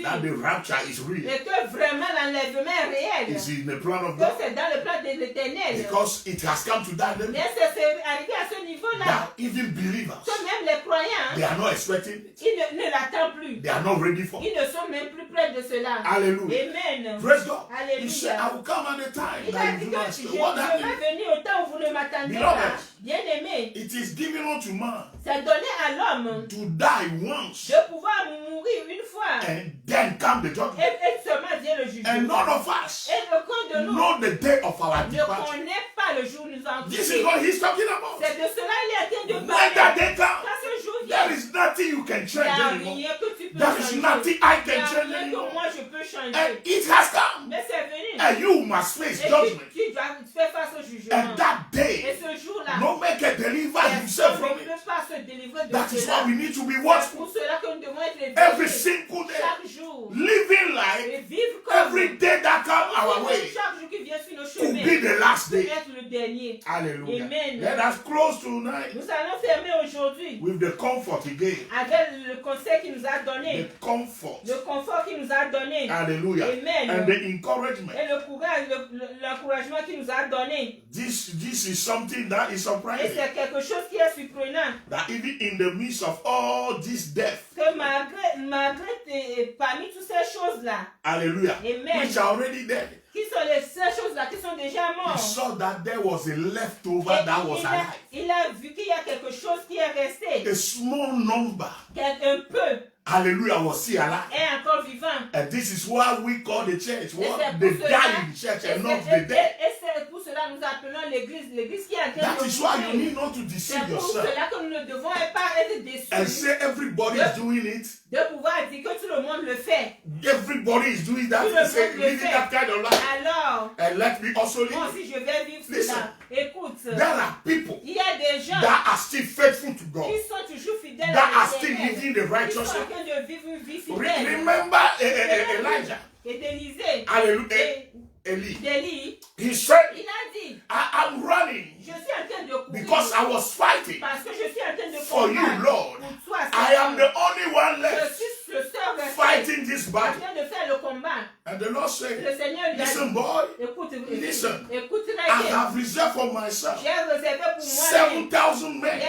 futur. That the rapture is real. Et que vraiment l'enlèvement est réel. It's in the plan of Que God. c'est dans le plan de l'Éternel. Because it has come to that level. Mais c'est arrivé à ce niveau-là. That even believers, Que même les croyants, they are not expecting it. ils ne l'attendent plus. They are not ready for it. Ils ne sont même plus près de cela. Hallelujah. Amen. Praise God. Alléluia. He said, I will come at the time Il a that dit you do que not je expect. What that vais means? venir au temps où vous ne m'attendez Beloved, pas. Bien-aimé, it is given unto man c'est donné à l'homme to die once, de pouvoir mourir une fois. and then come the judgment. Et seulement vient le jugement. And none of us Et aucun de nous know the day of our ne departure. connaît pas le jour où nous en This is what he's talking about. C'est de cela il est en train de When parler. that day comes, Quand ce jour there vient, is nothing you can il change n'y a anymore. rien que tu peux There is changer. nothing I Il n'y can a change rien que anymore. moi je peux changer. And it has come. Mais c'est venu. And you must face Et judgment. tu dois faire face au jugement. And that Et day, ce jour-là, no man can deliver himself personne from ne it. peut pas se délivrer de That is cela. why we need to be C'est watchful pour cela que nous devons être every éveillés single day, chaque jour. living like Et vivre comme every day that comes our way chaque jour qui vient sur nos could chemins be the last peut day. être le dernier. Hallelujah. Amen. Let us close tonight Nous allons fermer aujourd'hui with the comfort again. avec le conseil qu'il nous a donné, The comfort. le confort qu'il nous a donné, Hallelujah. Amen. And the encouragement. et le courage, l'encouragement qu'il nous a donné. This is something that is Et surprising. c'est quelque chose qui est surprenant. That even in the midst of all this death, Que malgré parmi toutes ces choses-là, hallelujah, Amen. which are already dead, qui sont ces choses-là qui sont déjà he mortes, saw that there was a leftover that was alive. il a vu qu'il y a quelque chose qui est resté, A small number, un peu hallelujah, was still alive. est encore vivant. And this is why we call the church Et what? c'est The pour cela- dying church et and not c'est- the dead. et c'est pour cela que nous appelons l'église qui est en train That de is why you mourir. need not to C'est deceive pour yourself cela que nous ne devons pas être déçus and say everybody is doing it. de pouvoir dire que tout le monde le fait. Everybody is doing that. Tout le Say, monde le living fait. that kind of life. Alors, And let me also moi live. aussi je vais vivre Listen. cela. Écoute, There are people il y a des gens that are still faithful to God, qui sont toujours fidèles that à are still l'Éternel, living the qui righteous sont en life. train de vivre une vie fidèle. Remember Elijah, Et d'Élisée, hallelujah, et Eli. d'Élie, He said, il a dit, I'm running je suis en train de courir because I was fighting parce que je suis en train de for you, combattre Lord. pour toi. I am the only one Je left suis le seul resté fighting this en battle. train de faire le combat. And the Lord Le said, Seigneur lui a listen, dit, boy, écoute, listen. écoute, I have reserved for myself j'ai réservé pour moi 7,000 men,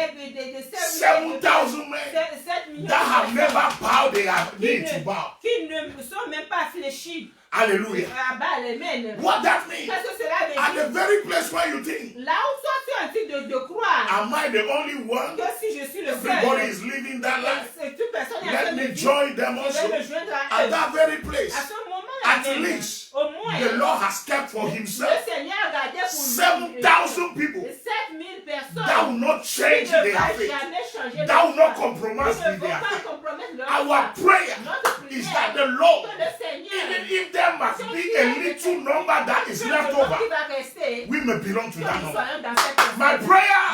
7,000 men 7 millions that have de never personnes bowed their knee to bow. qui ne sont même pas fléchis Hallelujah. à bas les mains. What that means? Qu'est-ce que cela veut At dire? the very place where you think, Là où toi tu es en train de croire am I the only one? que si je suis le Everybody seul, is living that life. toute personne est en train Let de me vivre, join them je also. vais me joindre à At eux. that very À place, ce moment-là, at même, least, au moins, the Lord has kept for le himself Seigneur a gardé pour 7,000 people 7 000 personnes that will not qui change ne their vont faith, jamais changer that will not foi. compromise Qui ne with vont their pas faith. compromettre leur Our foi. prayer Notre is prière, that the Lord, que le Seigneur, even if there must be a little number that is left over, qui va rester, we may belong to que that nous number. soyons dans cette My personne. prayer,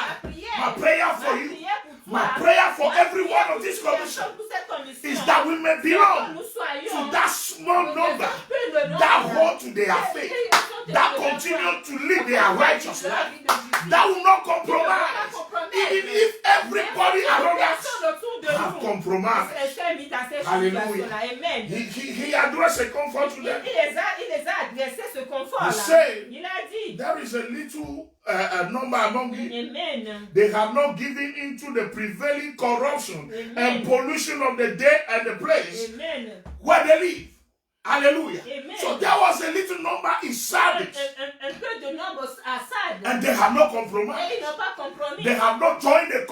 my prayer for Ma you, prière pour my toi, prayer for ma every prière one pour of this toute commission personne, pour cette commission, is that we may que belong nous soyons to that small number that hold to their faith, that continue to live their righteous life, that will not compromise, even if everybody around us have compromised. Hallelujah. Amen. He addressed a comfort to them. Il les a adressé ce confort-là. He said, Il a dit, there is a little number among you. Amen. They have not given into the prevailing corruption Amen. and pollution of the day and the place Amen. where they live. Hallelujah. Amen. So there was a little number in Sardis, Un peu de nombre à Sade. and they have not Et compromised. ils n'ont pas compromis. They have not joined the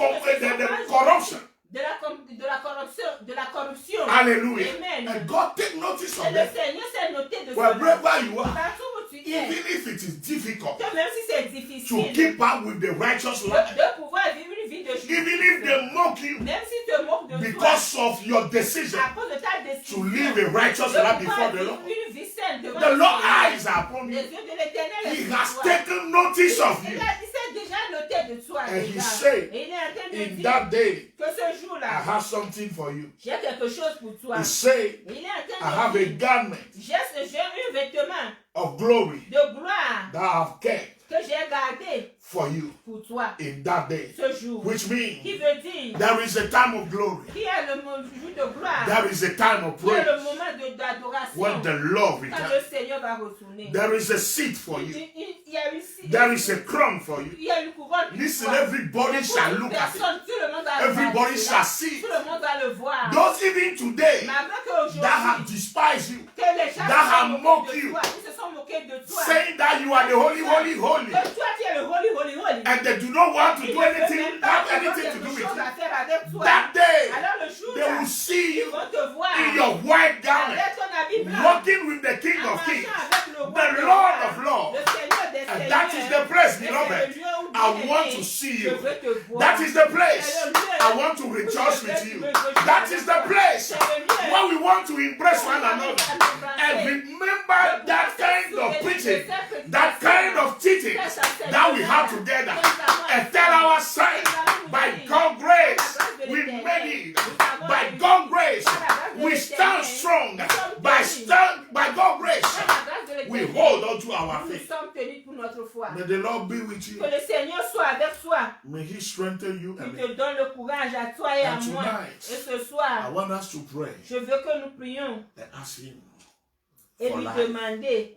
corruption. De la corruption. Hallelujah. Amen. And God take notice Et of le them. Seigneur s'est noté de cela. Wherever you are, Partout où tu es, even if it is difficult que même si c'est to difficile keep up with the righteous life, de pouvoir vivre une vie de justice, even if they mock you même si te moques de toi, because of your decision à cause de ta décision, to live a righteous de life pouvoir before the vivre Lord, une vie saine devant the le Lord Seigneur. eyes are upon Les you. yeux de l'Éternel He est sur has toi. taken notice of Il you. s'est déjà noté de toi. And he déjà. said, Et il est en train de In dire that day, que ce I jour-là, have something for you. j'ai quelque chose pour toi. He said, Il est en I train have de a dire, garment j'ai un vêtement of glory de gloire that I have kept que j'ai gardé for you. pour toi. toi. In that day. Ce jour. Which means Qui veut dire there is a time of glory. qui est le jour de gloire. There is a time of Qui est praise. le moment d'adoration. When the Lord Quand le returns. Seigneur va retourner. There is a seat for you. Il y a une, There is a crown for you. il y a une couronne. Listen, everybody shall look at it. Tout le monde va Everybody le shall voir. see. Tout le monde va le voir. Those even today Mais avant qu'aujourd'hui, that have despised you, que les gens that have se mocked moquent de you, toi, ils se sont moqués de toi. saying that you are the holy, holy, holy, Que toi tu es le holy, holy, holy. and they do not want to Ils do ne veulent anything, même pas have avoir anything to quelque do with chose you. à faire avec toi. That day, Alors le jour they will see ils you vont te voir in your white garment, avec ton habit blanc, walking with the King en of Kings, marchant avec le roi the des Lord rois, of Lords. le Seigneur des And seigneurs. that is the place, Et c'est beloved. le lieu où I tu es want né. to see Je you. veux te voir. That is the place. C'est le lieu I want to rejoice où with je you. veux rejoicer That is the avec toi. place C'est le lieu where we want to impress où one on va another. nous embrasser. And remember that kind of preaching, that kind of teaching that we have together. And tell our side, by God's grace, we made it. By God's grace, we stand strong. By God's grace, we hold on to our Nous faith. sommes tenus pour notre foi. May the Lord be with you. Que le Seigneur soit avec toi. May He strengthen you. Il And te donne le courage à toi et à And moi. tonight, Et ce I soir, want us to pray je veux que nous prions and ask Him et for lui life. demander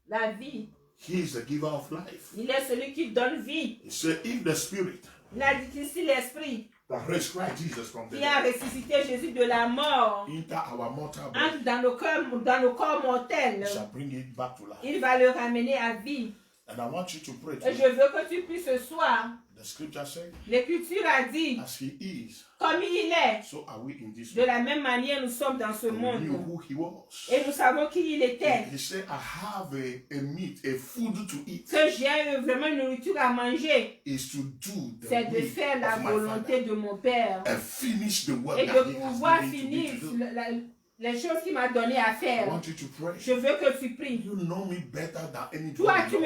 la vie. He is the giver of life. Il est celui qui donne vie. He said, if the Spirit Il a dit qu'ici l'Esprit that raised Christ Jesus from the qui a dead ressuscité Jésus de la mort into our mortal body, entre dans nos corps He mortels, shall bring it back to life. il va le ramener à vie. And I want you to pray Et je tonight. veux que tu puisses ce soir, The scripture says, l'Écriture a dit, as He is, comme il est, so are we in this de world. la même manière nous sommes dans ce And we knew monde. who He was. Et nous savons qui il était. He said, I have a meat, a food to eat, Que j'ai vraiment une nourriture à manger, is to do the c'est de will faire la of my volonté Father de mon Père. and finish the work Et that de He has pouvoir given to me finir to do. les choses qu'il m'a donné à I faire. want you to pray. Je veux que tu pries. You know me better than anybody. Toi, tu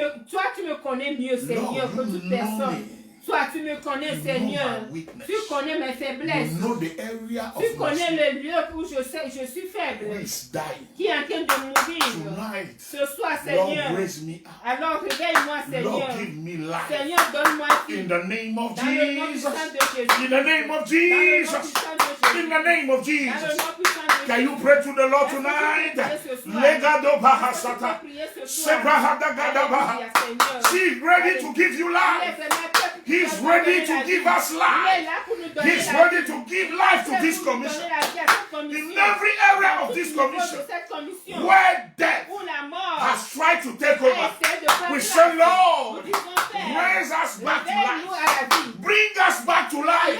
Lord. me connais mieux, Seigneur, que Lord, toute you personne. know me. Toi, tu me connais, You Seigneur. know my weakness. Tu connais mes faiblesses. You know the area Tu of my connais sin le lieu où je suis who faible, is dying. qui est en train de mourir. Tonight, Ce soir, Lord, Seigneur. raise me up. Alors, réveille-moi, Lord, Seigneur. give me life. Seigneur, donne-moi vie. In the name of Dans le nom Jesus. puissant de Jésus. In the name of Dans le nom Jesus. puissant de Jésus. In the name of Dans le Jesus. nom puissant de Can Jésus. you pray to the Lord Est-ce que tu peux tonight? prier ce soir? Legado Est-ce que tu bahasata. peux prier ce soir? Sebrahadagadabaha. Alléluia, Seigneur. She is ready to give you Il est life. vraiment prêt pour He's nous ready donner to la give vie. us Il est life. là pour nous donner He's la ready vie. to give life to Il est this pour nous commission. donner la vie à cette commission. In every area of Au this niveau de commission cette commission, where death où la mort has tried to take a over, essayé de prendre we place, say, Lord, nous disons, Père, raise us back to réveille-nous life. à la vie. Bring us back to life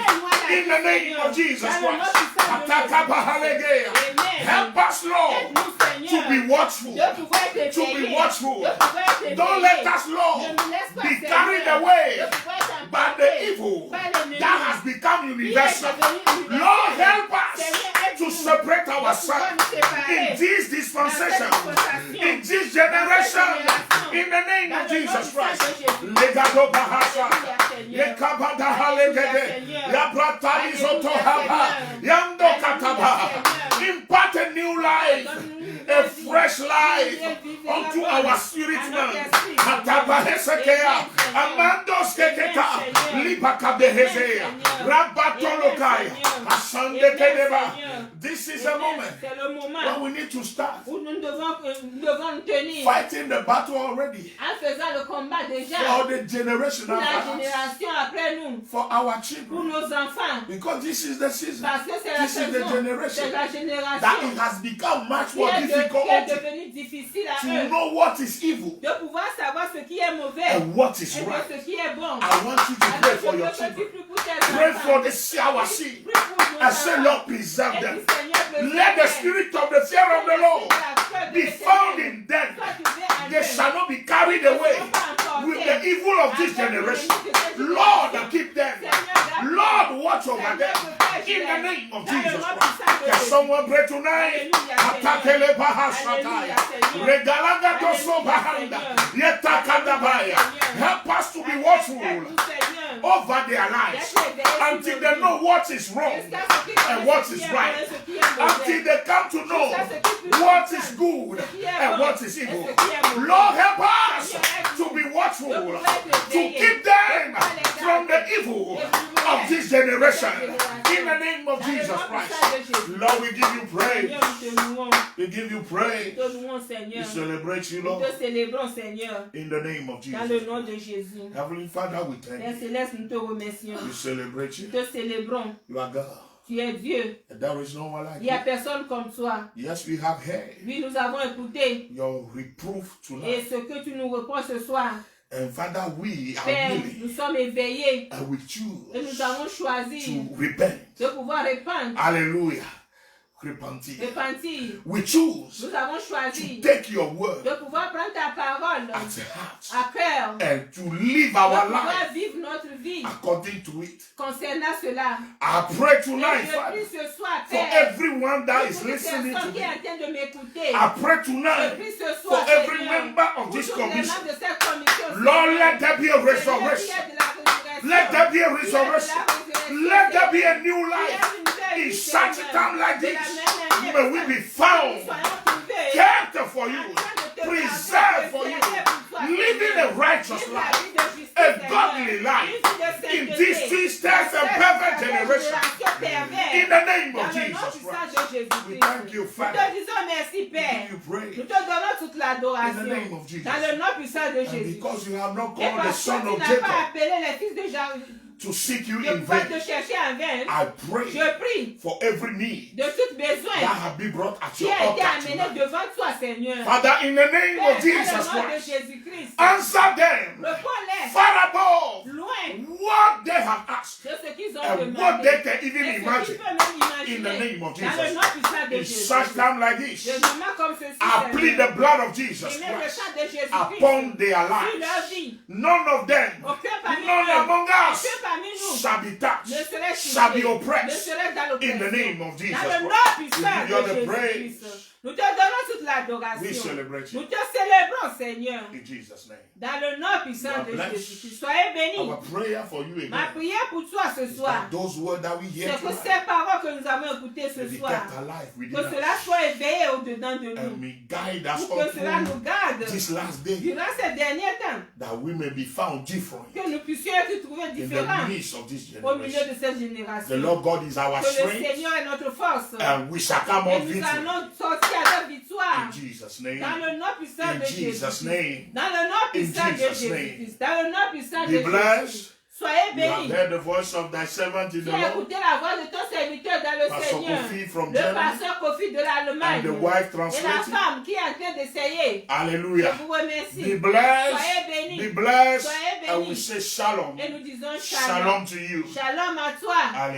in the name of Jesus Christ. Atakabahalegea. Help us, Lord, Aide-nous, to Seigneur, be watchful. de pouvoir être To be éveillés, watchful. de pouvoir être Don't éveillés. let us, Lord, Ne nous laisse pas, be Seigneur, carried away de pouvoir être by the emportés evil par l'ennemi. that has become Il est universal. devenu universel. Lord, help us Seigneur, to aide-nous separate de pouvoir ourselves nous séparer in this dispensation, dans cette dispensation, in this generation, in the name of Jesus Christ. Legado bahasa, lekabada halegede, yabratali zotohaba, yando kataba. Impart a new life, a fresh life unto our spirit man. Mataba hesekea, amandos keketa, libakabehezea, rabatolokaya, asande kedeba. This is a moment C'est le moment when we need to start où nous devons nous tenir fighting the battle already en faisant le combat déjà for the generation pour la after us, génération après nous, for our pour children, nos enfants. because this is the season Parce que c'est la This is the saison, generation c'est la that génération it has become much qui more est difficult devenue difficile à to eux know what is evil de pouvoir savoir ce qui est mauvais and what is et de right. ce qui est bon. I want you to Alors, pray je for veux your que tu children. pries pour tes Pray enfants. for our seed. Prie pour nos And say, enfants. Lord, preserve Et them. dis, Seigneur, Let the préserve-les. spirit of the fear of the Lord be found in them. Sois trouvé en They eux. shall not be carried away with the evil of this generation. Lord, keep them. Lord, watch over them. In the name of Jesus Christ. Can someone pray tonight? Atakele bahashataya. Regalaga doso bahanda. Yetakadabaya. Help us to be watchful over their lives until they know what is wrong and what is right. Until they come to know what is good and what is evil. Lord, help us to be watchful, to keep them from evil of this generation. In the name of Jesus Christ. Lord, we give you praise. We give you praise. We celebrate you, Lord. In the name of Jesus. Dans le nom de Jésus. Heavenly Father, we thank Père you. Céleste, nous te remercions. We celebrate you. Nous te célébrons. You are God. Tu es Dieu. And there is no one like Il n'y a you. personne comme toi. Yes, we have heard Oui, nous avons écouté. your reproof Et tonight. ce que tu nous reprends ce soir. And Father, we are Père, willing nous sommes éveillés. and we Et nous choose avons choisi to repent. de pouvoir répandre. Hallelujah. Repentir. Repentir. We choose Nous avons choisi to take your word de pouvoir prendre ta parole at heart à cœur. and to live De our pouvoir life vivre notre vie according to it. concernant cela. I pray Et tonight, je Father, prie ce soir, for Père, everyone that is pour toutes les listening to personnes qui me. sont en train de m'écouter. I pray Je tonight prie ce for soir, every Seigneur, member of pour this tous les commission. membres de cette commission. Lord, Seigneur. let there be a Seigneur, resurrection. qu'il y ait de la résurrection. Let there be a Qu'il y ait de la resurrection. résurrection, Let there be Seigneur. a new Qu'il y ait life. une nouvelle In vie, such a Seigneur. time like De this, la même may we be found, Nous soyons trouvés kept for you, en train de te preserved for you, garder, pour toi, living a Seigneur. righteous Vive la life, vie de justice, a Seigneur. godly life, Une vie de in sainteté. this twisted and perverted generation. In the name Dans of le nom Jesus puissant Christ, de Jésus-Christ. we thank you, Nous te Father. disons merci, We Père. give you praise. Nous te donnons toute l'adoration. In the name of Jesus. Dans le nom puissant de And Jésus. because you have not Et called the parce que son tu of n'as pas Jacob appelé les fils de Jacob to seek you de in pouvoir te vain, chercher en vain, I pray je prie for every need de tout that besoin have been brought at qui your a été altar amené tonight. devant toi, Seigneur. Father, in the name Père, of Jesus dans le nom de Christ, Jésus-Christ, answer them réponds-les far above loin what they have asked de ce qu'ils ont and what demandé. they can even Et ce qu'ils imagine. peuvent même In the imaginer. name of Dans le Jesus. nom puissant de In Jésus. such time like this, Des moments comme ceci, I plead Seigneur. the blood of Jesus Et même le Christ sang de Jésus-Christ upon their sur leur lives. vie. None of them, Aucun parmi none eux, among us aucun parmi nous shall be touched, ne serait shall be touché, ne oppressed. serait dans In the l'oppression. name of Jesus Dans le nom Christ, we puissant give you all de the Jésus-Christ. praise. Nous te donnons toute We l'adoration. celebrate you Nous te célébrons, Seigneur. in Jesus' name. Dans le nom puissant You are de blessed. Jésus-Christ. Soyez bénis. Our prayer for you Ma again prière pour toi ce is soir, that those words that we hear c'est que tonight ces paroles que nous avons écoutées may ce be soir, kept alive within que cela us soit éveillé au-dedans de and nous. may guide us Pour que cela all nous through garde this last day, durant ces derniers temps. that we may be found different Que nous puissions être trouvés in différents the midst of this au milieu generation. de cette The génération. Lord God is our Que le strength Seigneur est notre force. and we shall come Et out nous victory allons sortir à la victoire. in Jesus' name. Dans le nom puissant In de Jesus' Jésus. name. Dans le nom puissant de Jesus' Jésus. Dans le nom puissant de Be blessed. Jésus. Soyez You have bénis. heard the voice of thy servant in the Tu as Lord. écouté la voix de ton serviteur dans le Pastor Seigneur. Kofi from Le Germany pasteur Kofi de l'Allemagne. and the wife Et la translated. femme qui est en train d'essayer. Je Hallelujah. vous remercie. Be blessed. Soyez bénis. Be blessed. Soyez And we bénis. say shalom. Et nous disons shalom. Shalom to you. Shalom à toi. Hallelujah.